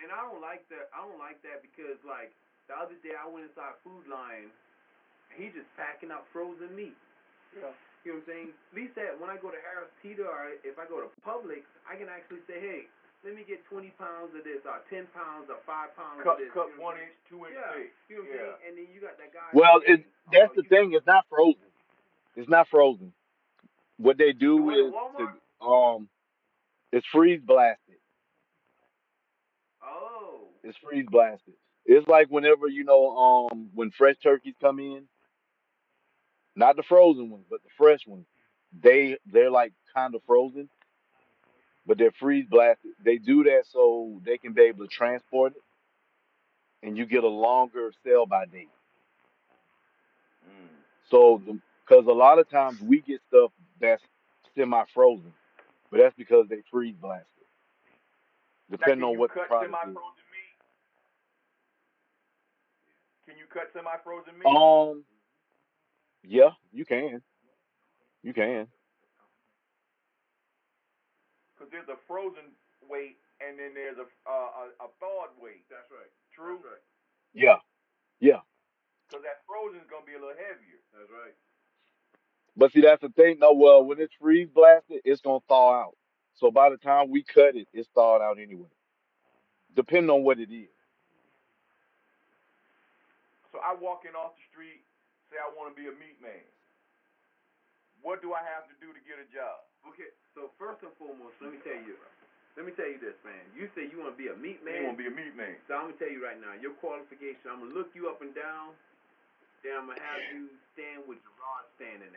D: And I don't like that. I don't like that because like the other day I went inside Food Line. He just packing up frozen meat.
B: Yeah.
D: You know what I'm saying? At least that when I go to Harris Teeter or if I go to Publix, I can actually say, hey, let me get 20 pounds of this, or 10 pounds, or 5 pounds of this.
B: Cut
D: You know what I'm
B: 1 inch,
D: saying?
B: 2 inch
D: Yeah.
B: thick.
D: You know what I'm
B: Yeah.
D: saying? And then you got that guy say,
A: well,
D: hey,
A: that's the
D: you got
A: thing. It's not frozen. It's not frozen. What they
D: the
A: do
D: one at
A: is
D: Walmart?
A: it's freeze blasted.
D: Oh.
A: It's freeze blasted. It's like whenever when fresh turkeys come in, not the frozen ones, but the fresh ones. They're like kind of frozen, but they're freeze blasted. They do that so they can be able to transport it, and you get a longer sell by date.
B: Mm.
A: So, because a lot of times we get stuff that's semi frozen, but that's because they freeze blasted,
B: Now,
A: depending
B: can
A: on
B: you
A: what the
B: cut
A: product is.
B: semi-frozen meat? Can you cut semi-frozen meat?
A: Um, yeah, you can. You can.
B: Because there's a frozen weight and then there's a thawed weight.
D: That's right.
B: True.
D: That's right.
A: Yeah. Yeah.
B: Because that frozen is gonna be a little heavier.
D: That's right.
A: But see, that's the thing. No, well, when it's freeze blasted, it's gonna thaw out. So by the time we cut it, it's thawed out anyway. Depending on what it is.
B: So I walk in off the street, say I want to be a meat man. What do I have to do to get a job?
D: Okay, so first and foremost, let me tell you this, man. You say you want to be a meat man.
B: You want to be a meat man.
D: So I'm gonna tell you right now, your qualification. I'm gonna look you up and down. Then I'm gonna have you stand with Gerard standing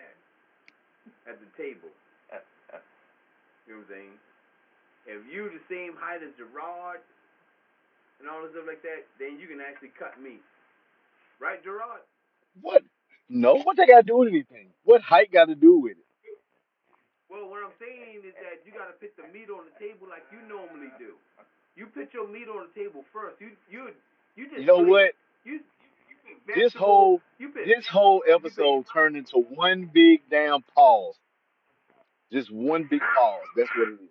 D: at the table. You know what I'm saying? If you the same height as Gerard and all this stuff like that, then you can actually cut meat. Right, Gerard?
A: What? No. What they got to do with anything? What height got to do with it?
D: Well, what I'm saying is that you got to put the meat on the table like you normally do. You put your meat on the table first. You
A: You
D: just
A: know
D: play.
A: what?
D: You put
A: This
D: vegetables.
A: whole
D: You put
A: this whole
D: vegetables. You put
A: episode turned into one big damn pause. Just one big pause. That's what it is.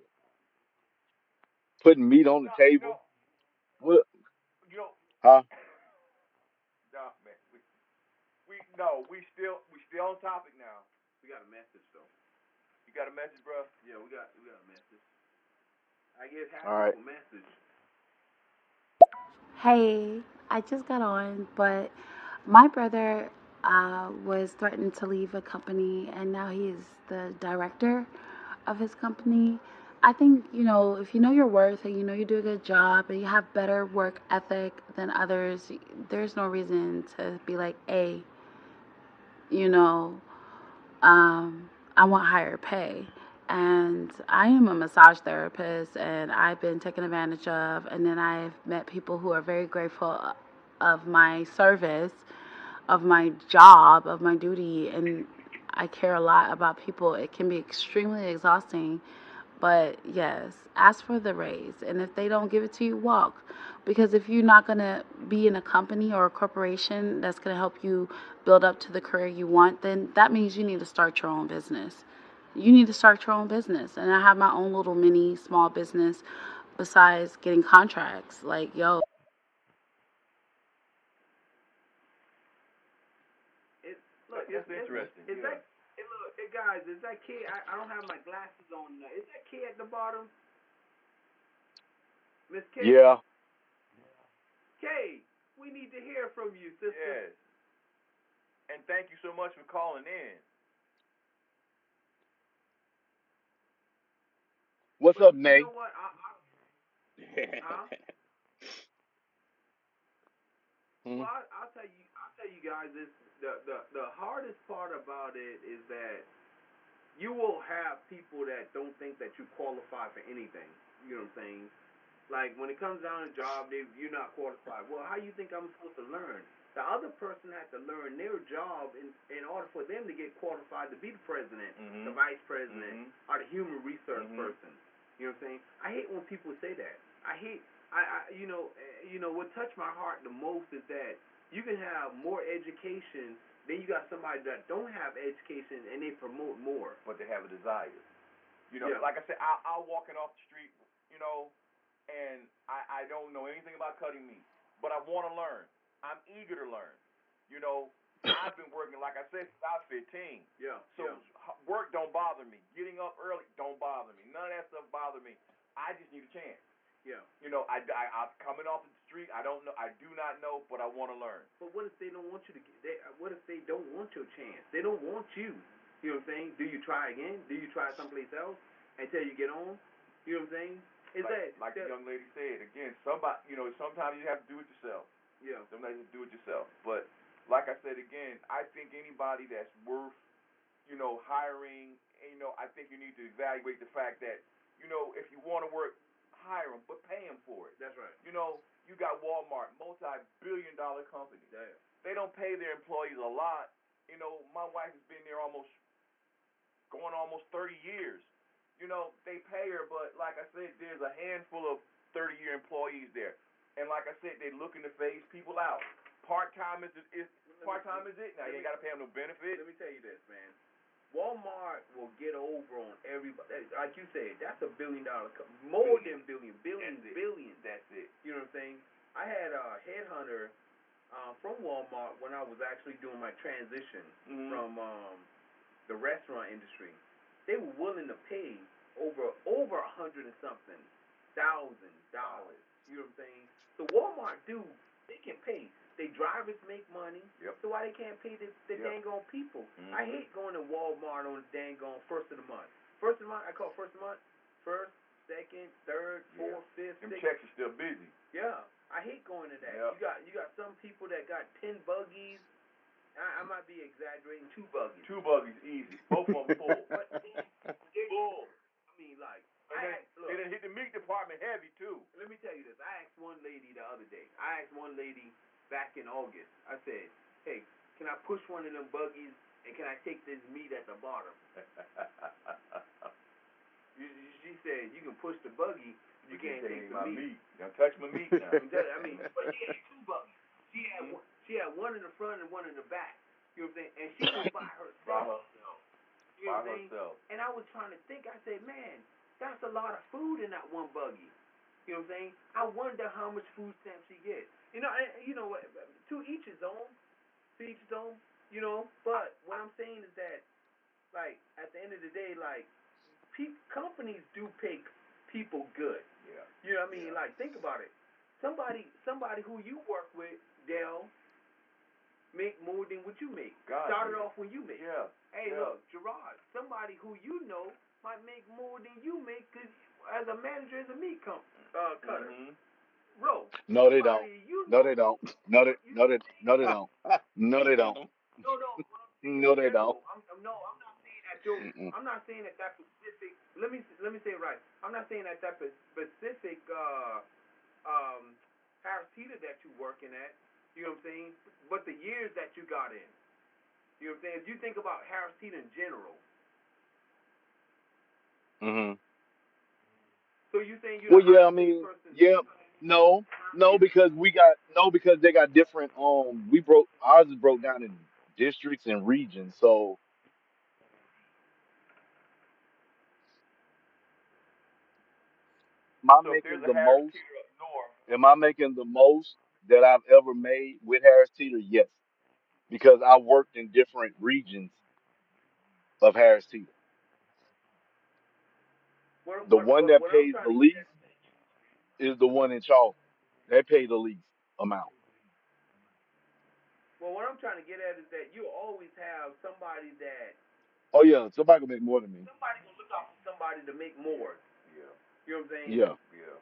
A: Putting meat on the
B: No,
A: table. What?
B: you know,
A: Huh?
B: no, man. We still on topic now.
D: we got a message though.
B: You got a message, bro?
D: Yeah, we got a message. I get
A: All
D: happy
A: right.
D: for message.
E: Hey, I just got on, but my brother was threatened to leave a company, and now he's the director of his company. I think, if you know your worth and you know you do a good job and you have better work ethic than others, there's no reason to be like, hey, you know, I want higher pay. And I am a massage therapist, and I've been taken advantage of. And then I've met people who are very grateful of my service, of my job, of my duty. And I care a lot about people. It can be extremely exhausting, but yes, ask for the raise. And if they don't give it to you, walk. Because if you're not going to be in a company or a corporation that's going to help you build up to the career you want, then that means you need to start your own business. You need to start your own business. And I have my own little mini small business besides getting contracts. Like, yo,
D: It look.
B: That's interesting.
D: Is that? Look, guys. Is that kid? I don't have my glasses on. Is that kid at the bottom? Miss K.
A: Yeah.
D: K. We need to hear from you, sister.
B: Yes. And thank you so much for calling in.
A: What's
D: But
A: up,
D: you
A: Nay?
D: know what? Huh?
A: Hmm?
D: Well, I'll tell you. I'll tell you guys this. The hardest part about it is that you will have people that don't think that you qualify for anything. You know what I'm saying? Like when it comes down to job, you're not qualified. Well, how you think I'm supposed to learn? The other person had to learn their job in order for them to get qualified to be the president, the vice president, or the human resource person. You know what I'm saying? I hate when people say that. I hate. What touched my heart the most is that you can have more education, then you got somebody that don't have education and they promote more.
B: But they have a desire.
D: Yeah.
B: Like I said, I'll walking off the street, and I don't know anything about cutting meat, but I want to learn. I'm eager to learn. You know, I've been working, like I said, since I was 15.
D: Yeah.
B: So work don't bother me. Getting up early don't bother me. None of that stuff bothers me. I just need a chance.
D: Yeah.
B: I'm coming off the street. I don't know. I do not know, but I want to learn.
D: But what if they don't want you to what if they don't want your chance? They don't want you. You know what I'm saying? Do you try again? Do you try someplace else until you get on? You know what I'm saying? Is
B: like the young lady said again? Sometimes you have to do it yourself.
D: Yeah.
B: Sometimes you have to do it yourself. But like I said again, I think anybody that's worth, hiring, I think you need to evaluate the fact that, if you want to work, hire them, but pay them for it.
D: That's right.
B: You got Walmart, multi-billion-dollar company.
D: Damn.
B: They don't pay their employees a lot. My wife has been there almost 30 years. They pay her, but like I said, there's a handful of 30-year employees there. And like I said, they looking to phase people out. Part-time is it now. You ain't got to pay them no benefits.
D: Let me tell you this, man. Walmart will get over on everybody. Like you said, that's a $1 billion, more than billion, billions.
B: That's it.
D: You know what I'm saying? I had a headhunter from Walmart when I was actually doing my transition from the restaurant industry. They were willing to pay over $100,000. You know what I'm saying? So Walmart they can pay. They drivers make money.
B: Yep.
D: So why they can't pay the dang on people? I hate going to Walmart on the dang on first of the month. First of the month, I call first of the month. First, second, third, fourth, fifth,
B: Them
D: sixth.
B: checks are still busy.
D: Yeah. I hate going to that.
B: Yep.
D: You got some people that got 10 buggies. I might be exaggerating. 2 buggies.
B: 2 buggies easy. Both of them full.
D: But they're full. I mean, like,
B: they done hit the meat department heavy too.
D: Let me tell you this. I asked one lady the other day. Back in August. I said, "Hey, can I push one of them buggies and can I take this meat at the bottom?" She said, "You can push the buggy, you can't take the meat."
B: Don't touch my meat now.
D: I mean, but she had 2 buggies. She had one in the front and one in the back. You know what I'm saying? And she was by herself. You know what I'm saying? And I was trying to think. I said, "Man, that's a lot of food in that one buggy." You know what I'm saying? I wonder how much food stamps she gets. You know what? To each his own. To each his own. You know. But what I'm saying is that, like, at the end of the day, like, companies do pay people good.
B: Yeah.
D: You know what I mean? Yeah. Like, think about it. Somebody who you work with, Dell, make more than what you make. Started off when you make.
B: Yeah.
D: Hey, look, Gerard, somebody who you know might make more than you make because as a manager, as a meat cutter. Bro.
A: No, they don't. No, they don't. No, no, they don't. No, they don't.
D: No, what I'm saying
A: No,
D: is
A: they don't.
D: I'm not saying that I'm not saying that specific. Let me say it right. I'm not saying that specific Harris Teeter that you working at. You know what I'm saying? But the years that you got in. You know what I'm saying? If you think about Harris Teeter in general.
A: Mhm.
D: So you saying you're
A: Well,
D: the
A: yeah, I
D: highest paid
A: mean,
D: person?
A: yeah, no, no, because because they got different. We broke ours is broke down in districts and regions. So, am I
B: So if there's
A: making
B: a
A: the
B: Harris
A: most?
B: Teeter up north,
A: Am I making the most that I've ever made with Harris Teeter? Yes, because I worked in different regions of Harris Teeter. The one that
D: What I'm
A: pays
D: trying
A: the
D: to get
A: least
D: at.
A: is the one in Charleston. They pay the least amount.
D: Well, what I'm trying to get at is that you always have somebody that
A: Oh yeah, somebody can make more than me.
D: somebody gonna look out for somebody to make more.
B: yeah,
D: You know what I'm saying?
A: Yeah.
B: yeah.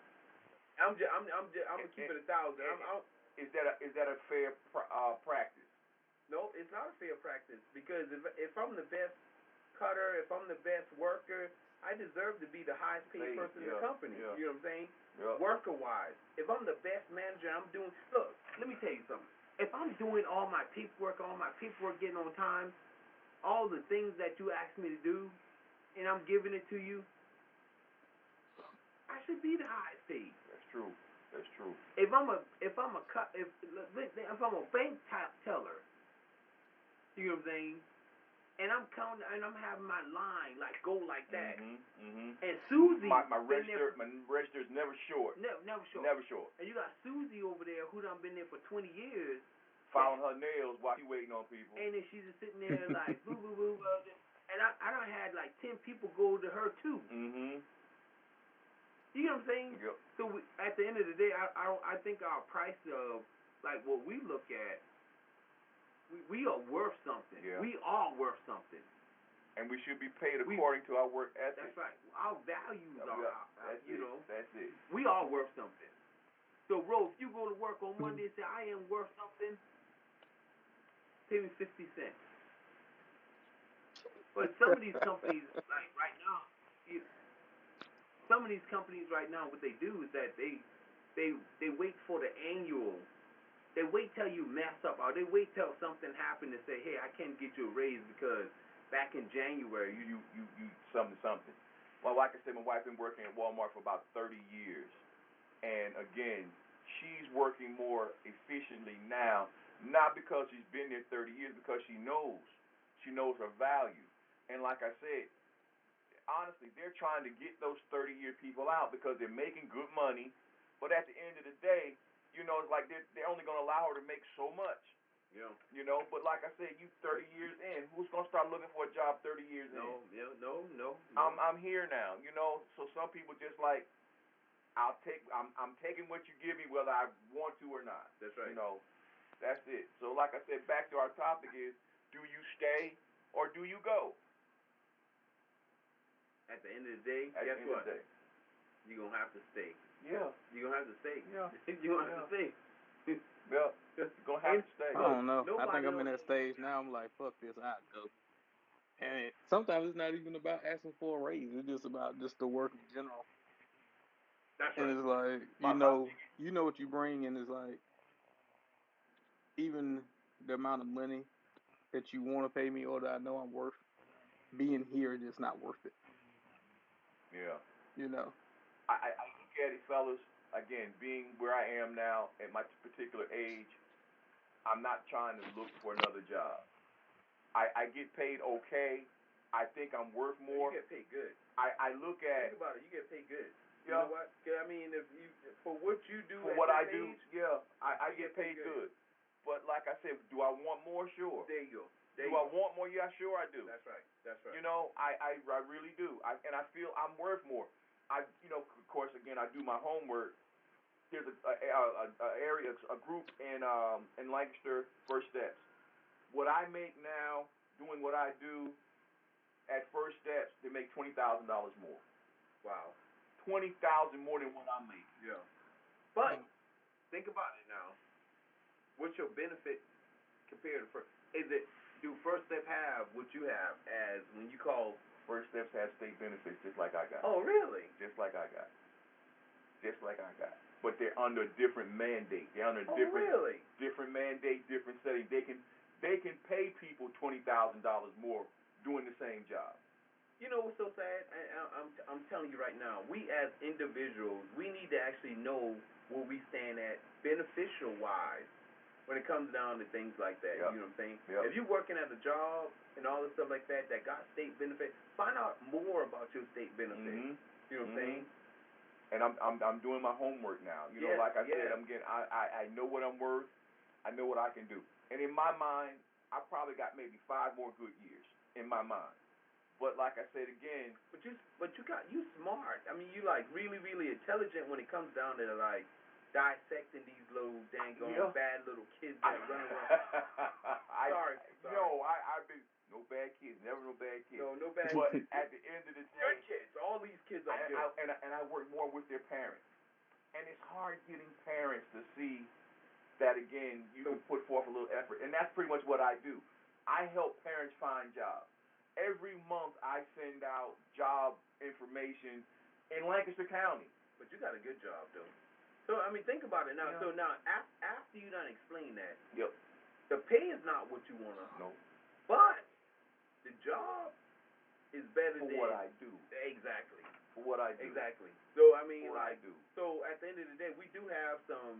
D: I'm gonna keep it 1,000.
B: Is that a fair practice?
D: No, it's not a fair practice because if I'm the best cutter, if I'm the best worker, I deserve to be the highest paid person in the company.
B: Yeah.
D: You know what I'm saying?
B: Yeah.
D: Worker wise, if I'm the best manager, look. Let me tell you something. If I'm doing all my paperwork getting on time, all the things that you asked me to do, and I'm giving it to you, I should be the highest paid.
B: That's true. That's true.
D: If I'm a bank teller, you know what I'm saying, and I'm counting and I'm having my line like go like that, and Susie,
B: my register's never short.
D: Never short.
B: Never short.
D: And you got Susie over there who done been there for 20 years,
B: filing her nails while she waiting on people.
D: and then she's just sitting there like boo boo boo, and I done had like 10 people go to her too. You know what I'm saying?
B: Yep.
D: So at the end of the day, I think our price of like what we look at, we are worth something.
B: Yeah.
D: We are worth something.
B: And we should be paid according to our work ethic.
D: That's right. Our values are,
B: that's
D: you
B: it.
D: know.
B: That's it.
D: We are worth something. So, Ro, if you go to work on Monday and say, I am worth something, pay me 50 cents. But some of these companies, like right now, some of these companies right now, what they do is that they wait for the annual. They wait till you mess up, or they wait till something happened and say, hey, I can't get you a raise because back in January
B: you something. Well, like I said, my wife been working at Walmart for about 30 years, and again, she's working more efficiently now, not because she's been there 30 years, because she knows her value. And like I said, honestly, they're trying to get those 30-year people out because they're making good money. But at the end of the day, it's like they're only going to allow her to make so much.
D: Yeah.
B: But like I said, you 30 years in, who's going to start looking for a job 30 years in?
D: No.
B: I'm here now, So some people just like, I'm taking what you give me whether I want to or not.
D: That's right.
B: That's it. So like I said, back to our topic is, do you stay or do you go?
D: At the end of the day, guess what? You're going to have to stay.
B: Yeah.
D: You're going to have to stay.
B: Yeah.
D: You're going to have to stay.
B: Yeah. You're going to have to stay.
C: I don't know. I think I'm in that stage now. I'm like, fuck this, I go. And sometimes it's not even about asking for a raise. It's just about just the work in general.
D: That's
C: and
D: right.
C: it's like you know what you bring, and it's like even the amount of money that you want to pay me or that I know I'm worth, being here is just not worth it.
B: Yeah.
C: You know.
B: I look at it, fellas. Again, being where I am now at my particular age, I'm not trying to look for another job. I get paid okay. I think I'm worth more.
D: You get paid good.
B: I look at.
D: Think about it. You get paid good.
B: Yeah.
D: You know what? I mean, if you for what you do
B: for
D: at
B: what
D: this
B: I do,
D: age,
B: yeah, I get paid good. But like I said, do I want more? Sure.
D: There you go.
B: Do I want more? Yeah, sure I do.
D: That's right. That's right.
B: I really do. And I feel I'm worth more. Of course, again, I do my homework. There's a group in Lancaster, First Steps. What I make now, doing what I do at First Steps, they make $20,000 more.
D: Wow.
B: 20,000 more than what I'm making.
D: Yeah. But think about it now. What's your benefit compared to First? Do First Step have what you have as when you call?
B: First Steps has state benefits just like I got.
D: Oh, really?
B: Just like I got. But they're under a different mandate. They're under different mandate, different setting. They can pay people $20,000 more doing the same job.
D: You know what's so sad? I'm telling you right now. We as individuals, we need to actually know where we stand at beneficial wise when it comes down to things like that.
B: Yep.
D: You know what I'm saying?
B: Yep.
D: If you're working at a job and all this stuff like that got state benefit, find out more about your state benefit.
B: Mm-hmm.
D: You know what I'm saying?
B: And I'm doing my homework now. Like I said, I know what I'm worth. I know what I can do. And in my mind, I probably got maybe 5 more good years in my mind. But like I said again,
D: you smart. I mean, you like really, really intelligent when it comes down to like dissecting these little dang bad little kids that run around. Sorry.
B: No, I've been no bad kids, never no bad kids.
D: No bad
B: but
D: kids.
B: At the end of the day,
D: good kids. All these kids are good.
B: And I work more with their parents. And it's hard getting parents to see that again, you can put forth a little effort. And that's pretty much what I do. I help parents find jobs. Every month I send out job information in Lancaster County.
D: But you got a good job though. So I mean, think about it now.
B: Yeah.
D: So now after you done explain that,
B: yep,
D: the pay is not what you wanna.
B: No.
D: But the job is better
B: for
D: than
B: what I do.
D: Exactly.
B: For what I do.
D: Exactly. So I mean,
B: for what I do.
D: So at the end of the day, we do have some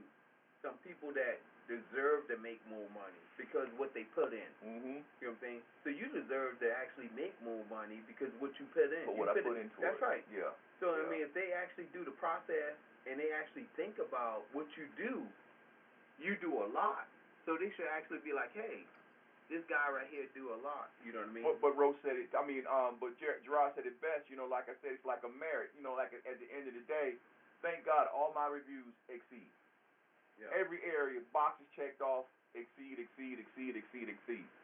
D: people that deserve to make more money because what they put in.
B: Mm-hmm.
D: You know what I'm saying? So you deserve to actually make more money because what you put in.
B: For what I put into it.
D: That's right.
B: Yeah.
D: So I mean, if they actually do the process and they actually think about what you do a lot. So they should actually be like, hey, this guy right here do a lot. You know what I mean?
B: But Rose said it. I mean, but Gerard said it best. Like I said, it's like a merit. Like at the end of the day, thank God all my reviews exceed. Yeah. Every area, boxes checked off, exceed.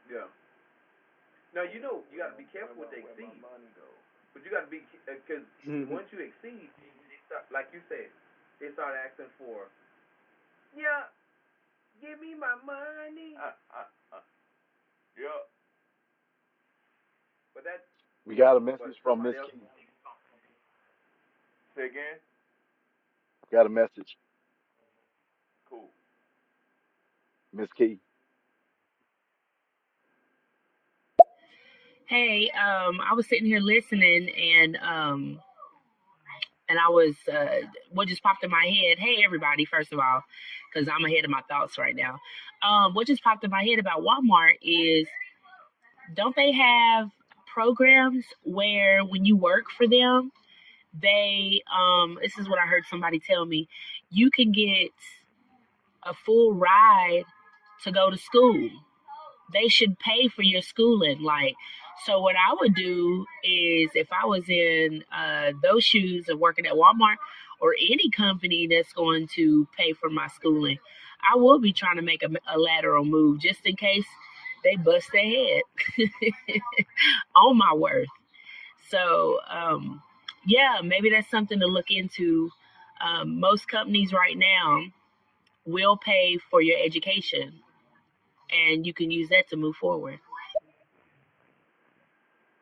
D: Yeah. Now you got to be careful with the exceed.
B: Money, though.
D: But you got to be because once you exceed, like you said, they start asking for, yeah, give me my money.
B: Yeah.
D: But that.
A: We got a message from Miss Key.
B: Say again.
A: Got a message.
B: Cool.
A: Miss Key.
F: Hey, I was sitting here listening, and I was what just popped in my head. Hey, everybody! First of all, because I'm ahead of my thoughts right now. What just popped in my head about Walmart is, don't they have programs where when you work for them, they this is what I heard somebody tell me, you can get a full ride to go to school. They should pay for your schooling. Like, so what I would do is if I was in those shoes of working at Walmart or any company that's going to pay for my schooling, I will be trying to make a lateral move just in case they bust their head on my worth. So, yeah, maybe that's something to look into. Most companies right now will pay for your education, and you can use that to move forward.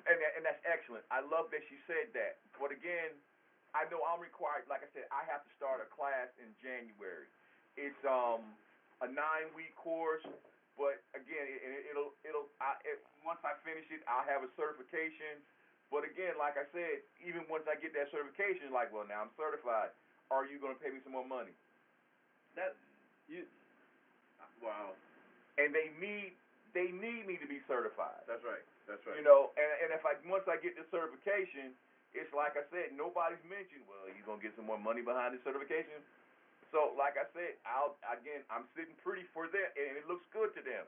B: And that's excellent. I love that she said that. But again, I know I'm required. Like I said, I have to start a class in January. It's a 9-week course, but again, once I finish it, I'll have a certification. But again, like I said, even once I get that certification, like, well, now I'm certified. Are you going to pay me some more money?
D: That you wow.
B: And they need me to be certified.
D: That's right. That's right.
B: You know, and if I once I get the certification, it's like I said, nobody's mentioned, well, you're gonna get some more money behind the certification. So like I said, I'm sitting pretty for them, and it looks good to them.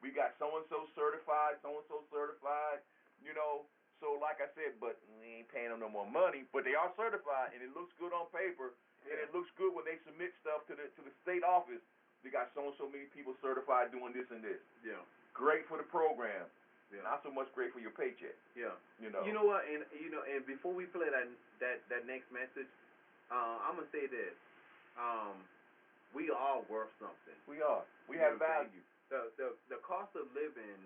B: We got so and so certified, so and so certified, you know. So like I said, but we ain't paying them no more money, but they are certified, and it looks good on paper, and it looks good when they submit stuff to the state office. They got so and so many people certified doing this and this.
D: Yeah.
B: Great for the program.
D: Yeah.
B: Not so much great for your paycheck.
D: Yeah.
B: You know.
D: You know what? And before we play that next message, I'm gonna say this. We are worth something.
B: We are. We have value.
D: The cost of living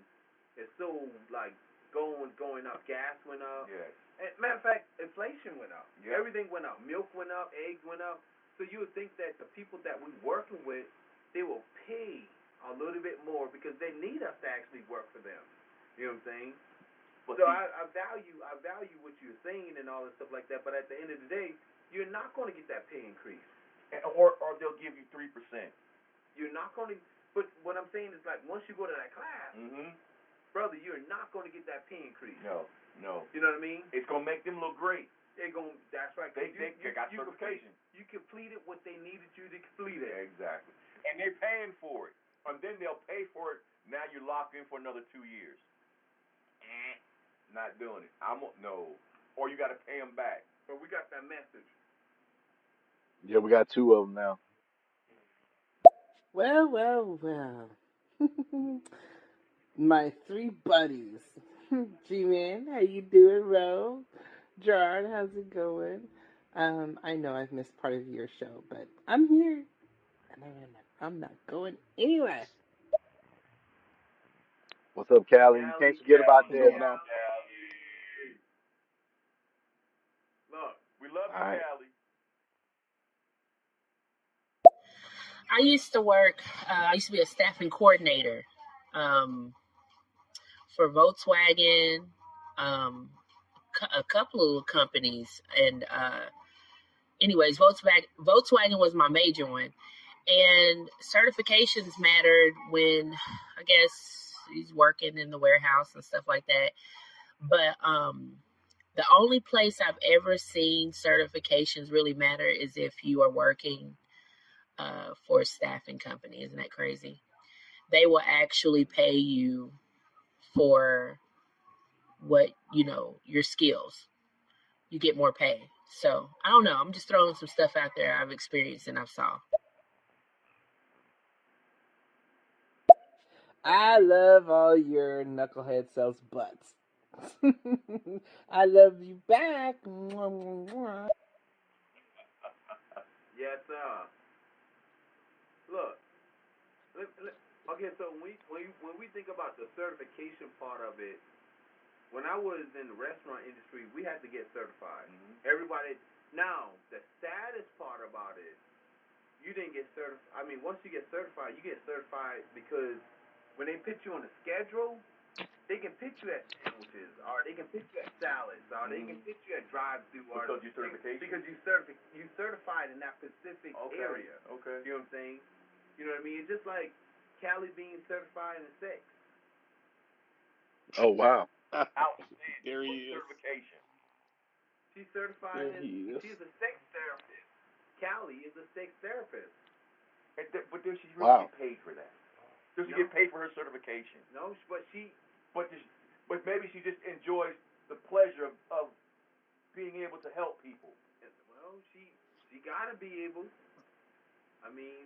D: is so like going up. Gas went up.
B: Yes.
D: And matter of fact, inflation went up.
B: Yep.
D: Everything went up. Milk went up. Eggs went up. So you would think that the people that we're working with, they will pay a little bit more because they need us to actually work for them. You know what I'm saying? But so I value what you're saying and all this stuff like that. But at the end of the day, you're not going to get that pay increase.
B: Or they'll give you 3%.
D: You're not going to. But what I'm saying is like once you go to that class, brother, you're not going to get that pay increase.
B: No.
D: You know what I mean?
B: It's going to make them look great.
D: That's right.
B: They got certification.
D: You completed what they needed you to complete it.
B: Exactly. And they're paying for it. And then they'll pay for it. Now you're locked in for another 2 years. Not doing it. No. Or you got to pay them back.
D: But we got that message.
A: Yeah, we got two of them now.
G: Well, well, well. My three buddies. G-Man, how you doing, Ro? Gerard, how's it going? I know I've missed part of your show, but I'm here, and I'm not going anywhere.
A: What's up, Callie? You can't forget about Deb now.
B: Look, we love
A: All
B: you,
A: right.
B: Callie.
F: I used to work. I used to be a staffing coordinator for Volkswagen, a couple of companies, and anyways, Volkswagen was my major one, and certifications mattered when I guess he's working in the warehouse and stuff like that. But the only place I've ever seen certifications really matter is if you are working for a staffing company. Isn't that crazy? They will actually pay you for what, your skills. You get more pay. So I don't know. I'm just throwing some stuff out there I've experienced and I've saw.
G: I love all your knucklehead sells butts. I love you back. Mwah, mwah, mwah.
D: Yes, sir. Look. Okay, so when we think about the certification part of it, when I was in the restaurant industry, we had to get certified. Everybody. Now, the saddest part about it, you didn't get certified. I mean, once you get certified because when they put you on the schedule, they can put you at sandwiches, or they can put you at salads, or they can put you at drive-through, or
B: Because you're certification?
D: because you certified in that specific area.
B: Okay.
D: You know what I'm saying? You know what I mean? It's just like Callie being certified in sex.
A: Oh wow.
B: Outstanding.
C: There
B: What
C: he is.
B: certification?
D: She's certified
C: There
D: in.
C: he is.
D: She's a sex therapist. Callie is a sex therapist.
B: But does she really
A: Wow.
B: get paid for that? Does she
D: No.
B: get paid for her certification?
D: No, but she.
B: But but maybe she just enjoys the pleasure of being able to help people.
D: Well, she gotta be able. I mean,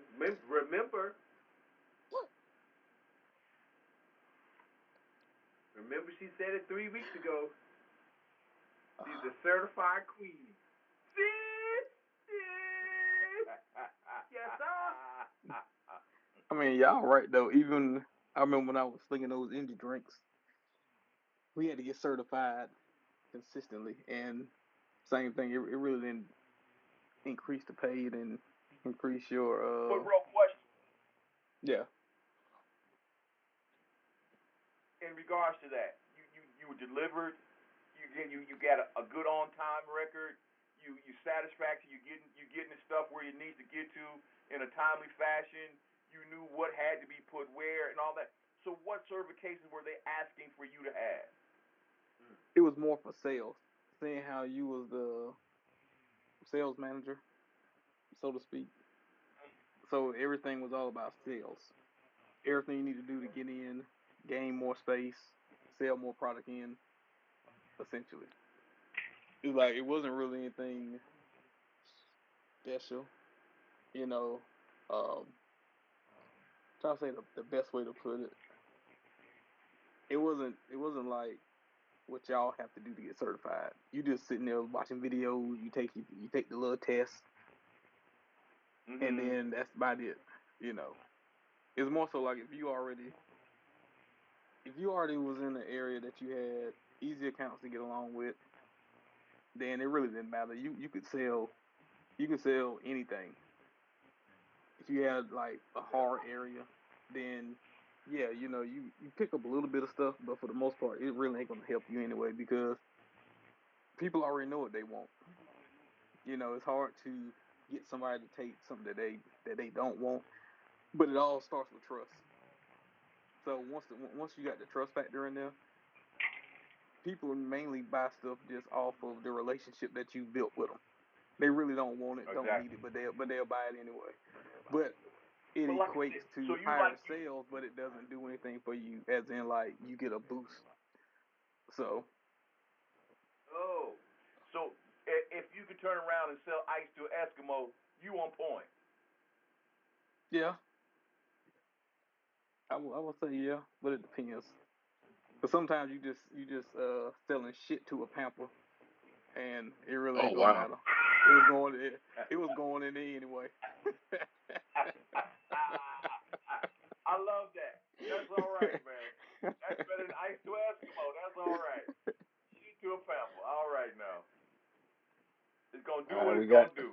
D: remember she said it 3 weeks ago. She's a certified queen. See? Yes, sir.
C: I mean, y'all right though. Even I remember when I was slinging those energy drinks, we had to get certified consistently, and same thing. It really didn't increase the pay and increase your
B: But real question
C: yeah.
B: in regards to that, you were delivered. You got a good on time record. You satisfactory. You getting the stuff where you need to get to in a timely fashion. You knew what had to be put where and all that. So what certifications were they asking for you to have?
C: It was more for sales. Seeing how you was the sales manager, so to speak. So everything was all about sales. Everything you need to do to get in, gain more space, sell more product in, essentially. It was like it wasn't really anything special, you know. Trying to say the best way to put it. It wasn't like what y'all have to do to get certified. You just sitting there watching videos. You take the little test, and
B: Mm-hmm.
C: then that's about it. You know, it's more so like if you already was in an area that you had easy accounts to get along with, then it really didn't matter. You could sell anything. If you had like a hard area, then yeah, you pick up a little bit of stuff, but for the most part, it really ain't gonna help you anyway because people already know what they want. It's hard to get somebody to take something that they don't want, but it all starts with trust. So once you got the trust factor in there, people mainly buy stuff just off of the relationship that you built with them. They really don't want it, don't need
B: Exactly.
C: it, but they'll buy it anyway. But it
B: But like I
C: equates
B: said, so
C: to
B: you
C: higher
B: like you.
C: sales, but it doesn't do anything for you, as in like you get a boost. So
B: Oh, so if you could turn around and sell ice to an Eskimo, you on point.
C: yeah, I will say yeah, but it depends. But sometimes you just selling shit to a pamper, and it really
A: Oh
C: ain't gonna
A: wow.
C: matter. It was going in there anyway.
B: I love that. That's all right, man. That's better than ice to Eskimo. That's all right. Sheet to a pamper. All right now. It's gonna do
A: All right,
B: what
A: we
B: it's
A: got
B: gonna do.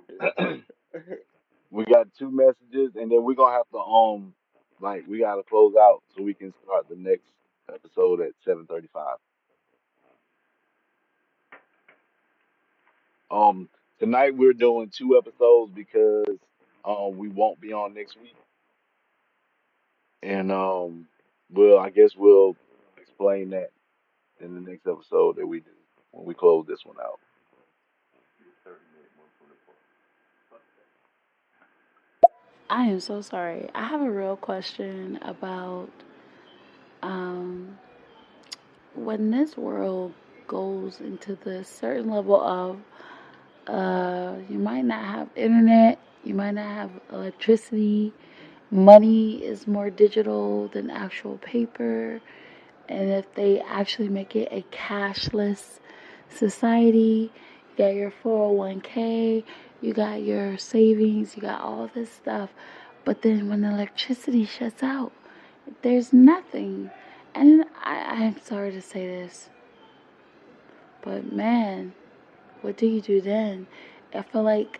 A: we got two messages, and then we're gonna have to like we gotta close out so we can start the next episode at 7:35. Um, Tonight we're doing two episodes because we won't be on next week, and I guess we'll explain that in the next episode that we do when we close this one out.
B: 30 minute one for the
E: I am so sorry. I have a real question about um, when this world goes into the certain level of you might not have internet, you might not have electricity, money is more digital than actual paper, and if they actually make it a cashless society, you got your 401k, you got your savings, you got all this stuff. But then when the electricity shuts out, there's nothing. And I'm sorry to say this, but man, what do you do then? I feel like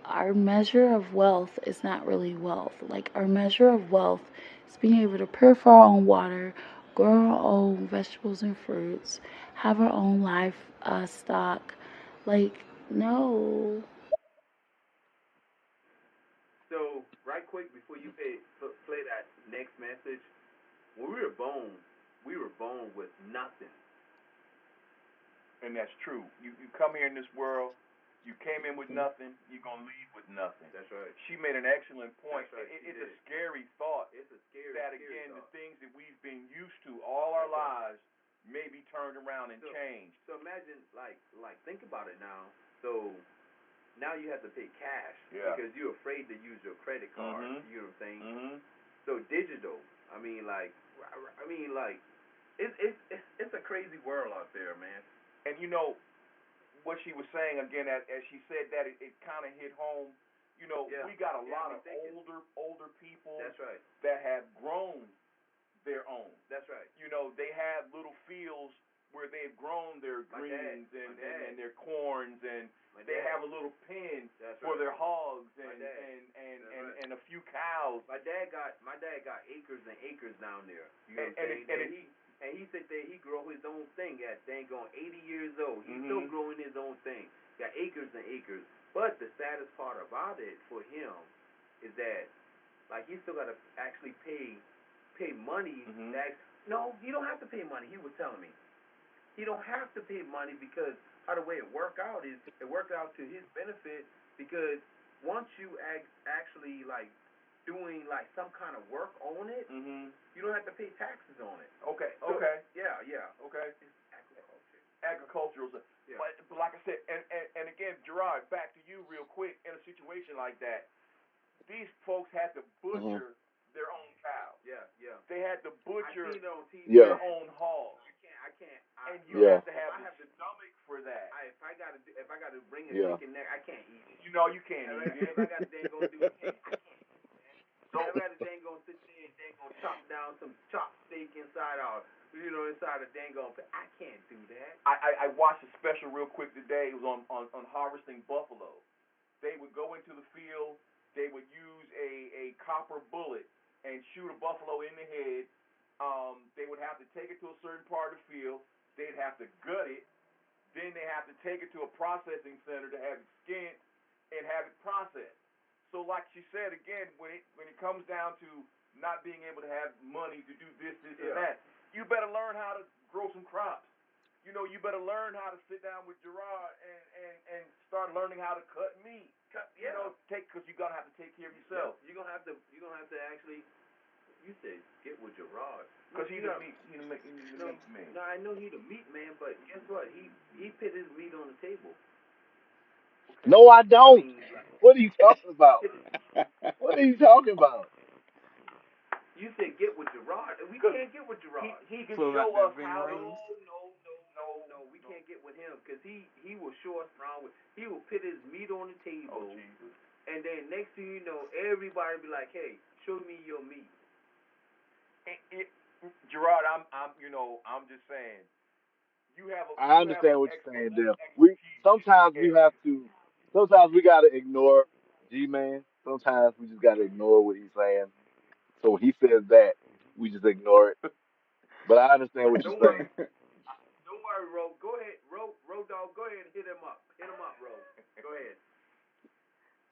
E: our measure of wealth is not really wealth. Like, our measure of wealth is being able to purify our own water, grow our own vegetables and fruits, have our own life stock. Like, no.
D: So right quick before you play that next message, when we were born with nothing.
B: And that's true. You come here in this world, you came in with nothing, you're gonna leave with nothing.
D: That's right.
B: She made an excellent point.
D: That's right,
B: It's a scary thought.
D: It's a scary
B: that
D: scary
B: again,
D: thought.
B: the things that we've been used to all our lives may be turned around and changed.
D: So imagine, like think about it now. So now you have to pay cash because you're afraid to use your credit card. You know what I'm saying? So digital. I mean, like, it's a crazy world out there, man.
B: And you know what she was saying again, as she said that, it kind of hit home. You know, we got a lot of older people.
D: That's right.
B: That have grown their own.
D: That's right.
B: You know, they have little fields where they've grown their greens and their corns, and they have a little pen for their hogs and a few cows.
D: My dad got acres and acres down there. You know what I'm saying? And he said that he grow his own thing at dang on 80 years old. He's still growing his own thing. Got acres and acres. But the saddest part about it for him is that, like, he still got to actually pay money. No, he don't have to pay money. He was telling me he don't have to pay money because how the way it worked out is it worked out to his benefit because once you actually like doing like some kind of work on it, you don't have to pay taxes on it.
B: Okay.
D: Yeah.
B: Okay.
D: It's
B: agricultural.
D: Yeah.
B: But like I said, and again, Gerard, back to you real quick. In a situation like that, these folks had to butcher their own cows.
D: Yeah.
B: They had to butcher
A: Yeah.
B: their own hogs.
D: I can't.
B: And you have to have the stomach for that.
D: If I gotta bring a chicken neck, I can't eat it.
B: You know you can't eat it.
D: If I gotta dang go do it, I can't. So I gotta dang go sit there and dang go chop down some chopped steak inside a dang go. I can't do that.
B: I watched a special real quick today. It was on harvesting buffalo. They would go into the field. They would use a copper bullet and shoot a buffalo in the head. They would have to take it to a certain part of the field. They'd have to gut it. Then they have to take it to a processing center to have it skinned and have it processed. So, like she said again, when it comes down to not being able to have money to do this, and that, you better learn how to grow some crops. You know, you better learn how to sit down with Gerard and start learning how to cut meat. You know, because you're gonna have to take care of yourself.
D: You're gonna have to actually. You said get with Gerard.
B: Because he's the meat man.
D: No, I know he's the meat man, but guess what? He put his meat on the table.
B: Okay.
A: No, I don't. What are you talking about? What are you talking about?
D: You said get with Gerard. We can't get with Gerard.
B: He can show us how to.
D: No, we can't get with him because he will show us around. He will put his meat on the table.
B: Oh, Jesus.
D: And then next thing you know, everybody be like, "Hey, show me your meat."
B: Gerard, I'm just saying.
A: I understand what you're saying, Dale. Sometimes we gotta ignore G-Man. Sometimes we just gotta ignore what he's saying. So when he says that, we just ignore it. But I understand what you're saying.
D: Don't worry, Ro. Go ahead, Ro Dog. Go ahead and hit him up. Ro. Go ahead.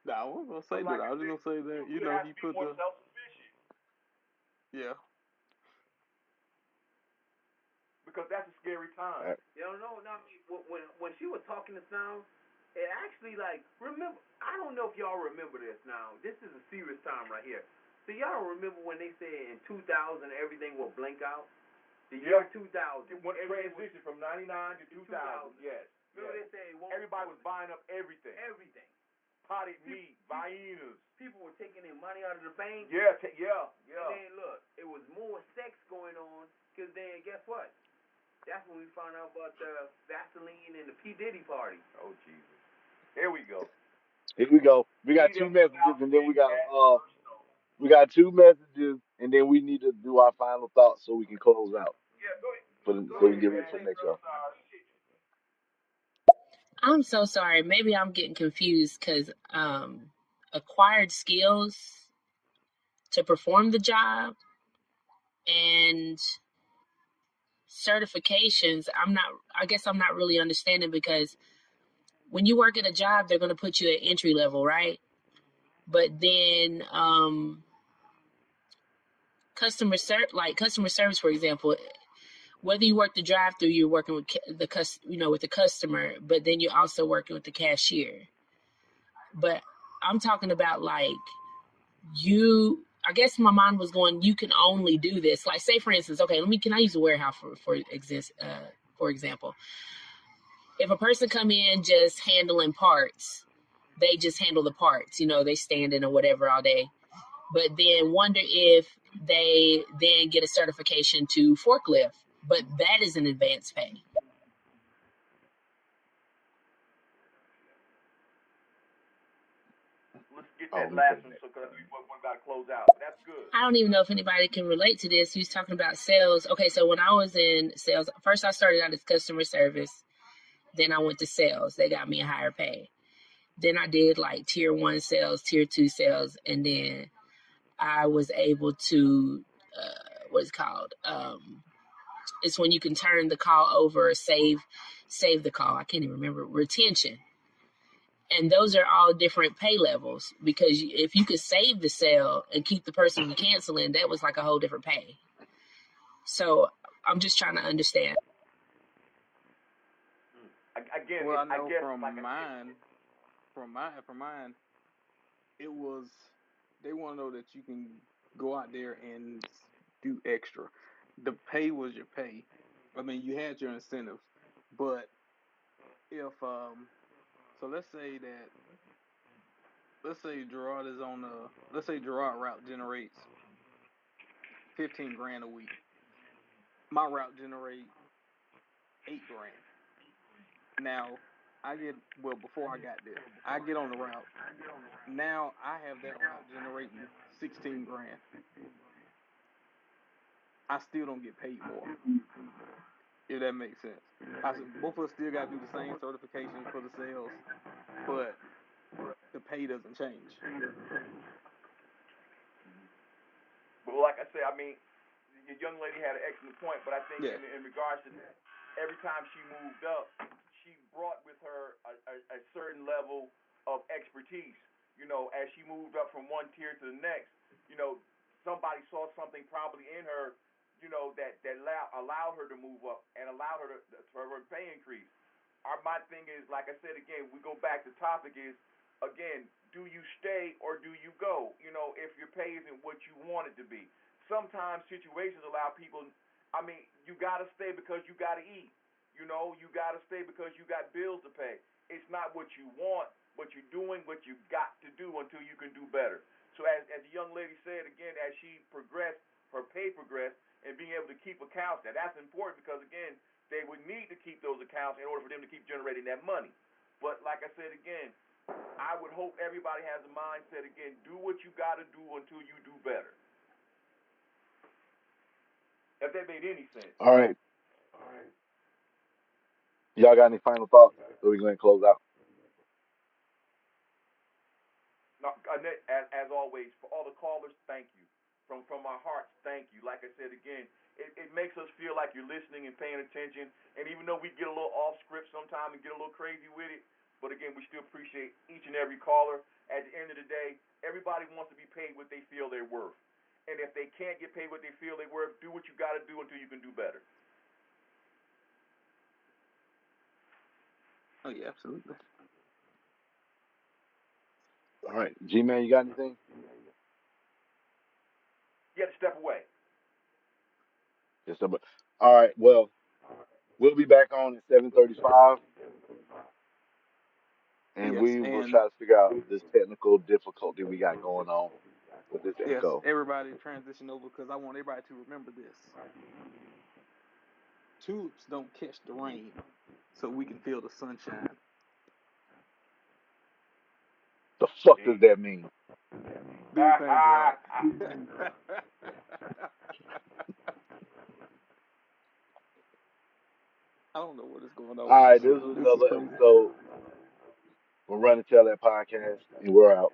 C: No, I wasn't gonna say that. I was just gonna say that he put the
B: because that's a scary time.
A: Right.
D: No. When she was talking this now, it actually like remember. I don't know if y'all remember this now. This is a serious time right here. So y'all remember when they said in 2000 everything will blink out? The year 2000.
B: What transition from 99 to 2000? Yes.
D: Remember they said
B: everybody was buying up everything.
D: Everything.
B: Potted meat, viennas.
D: People were taking their money out of the bank.
B: Yeah.
D: And then look, it was more sex going on. Cause then guess what? That's when we found out about the Vaseline and the P Diddy party.
B: Oh Jesus! Here we go.
A: We got two messages, and then we got two messages, and then we need to do our final thoughts so we can close out.
D: Yeah, go ahead.
A: So we can get ready for the next show.
F: I'm so sorry. Maybe I'm getting confused because acquired skills to perform the job and certifications, I guess I'm not really understanding because when you work at a job, they're going to put you at entry level, right? But then customer service, for example, whether you work the drive-through, you're working with with the customer, but then you're also working with the cashier. But I'm talking about like you. I guess my mind was going. You can only do this. Like, say for instance, okay, can I use a warehouse for example? If a person come in just handling parts, they just handle the parts. They stand in or whatever all day. But then wonder if they then get a certification to forklift. But that is an advanced pay.
B: Let's get
A: Oh,
B: that
A: let me
B: last
A: take
B: one,
A: that.
B: so because we're about to close out. That's good.
F: I don't even know if anybody can relate to this. He was talking about sales. Okay, so when I was in sales, first I started out as customer service. Then I went to sales. They got me a higher pay. Then I did like tier 1 sales, tier 2 sales, and then I was able to what's it called? It's when you can turn the call over, save the call. I can't even remember. Retention. And those are all different pay levels, because if you could save the sale and keep the person from canceling, that was like a whole different pay. So I'm just trying to understand.
B: Again,
C: Well, I
B: I
C: know
B: guess
C: from
B: like
C: mine, from mine, it was they want to know that you can go out there and do extra. The pay was your pay. I mean, you had your incentives, but if so let's say Gerard is on let's say Gerard route generates 15 grand a week. My route generate 8 grand. Now I get before I got there, I get on the route. Now I have that route generating 16 grand. I still don't get paid more, if that makes sense. Both of us still got to do the same certification for the sales, but the pay doesn't change.
B: But like I say, I mean, your young lady had an excellent point. But I think
C: Yeah.
B: in regards to that, every time she moved up, she brought with her a certain level of expertise. As she moved up from one tier to the next, somebody saw something probably in her, that allowed her to move up and allowed her to for her pay increase. My thing is, like I said again, we go back to topic is again, do you stay or do you go? If your pay isn't what you want it to be. Sometimes situations allow people. I mean, you gotta stay because you gotta eat. You gotta stay because you got bills to pay. It's not what you want, what you're doing, what you got to do until you can do better. So as the young lady said again, as she progressed, her pay progressed, and being able to keep accounts, that's important because again, they would need to keep those accounts in order for them to keep generating that money. But like I said again, I would hope everybody has a mindset again, do what you got to do until you do better. If that made any sense.
A: All right. Y'all got any final thoughts? So we're going to close out.
B: No, Annette, as always, for all the callers, thank you. From our hearts, thank you. Like I said again, it makes us feel like you're listening and paying attention. And even though we get a little off script sometimes and get a little crazy with it, but again, we still appreciate each and every caller. At the end of the day, everybody wants to be paid what they feel they're worth. And if they can't get paid what they feel they're worth, do what you got to do until you can do better.
C: Oh yeah, absolutely.
A: All right. G Man, you got anything?
B: You have to step away.
A: Just about. All right. Well, we'll be back on at 7:35, and
C: Yes,
A: we will
C: and
A: try to figure out this technical difficulty we got going on with this
C: yes,
A: echo.
C: everybody transition over because I want everybody to remember this. Tulips don't catch the rain, so we can feel the sunshine.
A: The fuck does
B: Jeez.
A: that mean?
C: Do your thing, Gerard. I don't know what is going on
A: All
C: with
A: right.
C: this
A: This
C: shit.
A: is
C: This is
A: another
C: crazy.
A: episode. We're running Tell That Podcast, and we're out.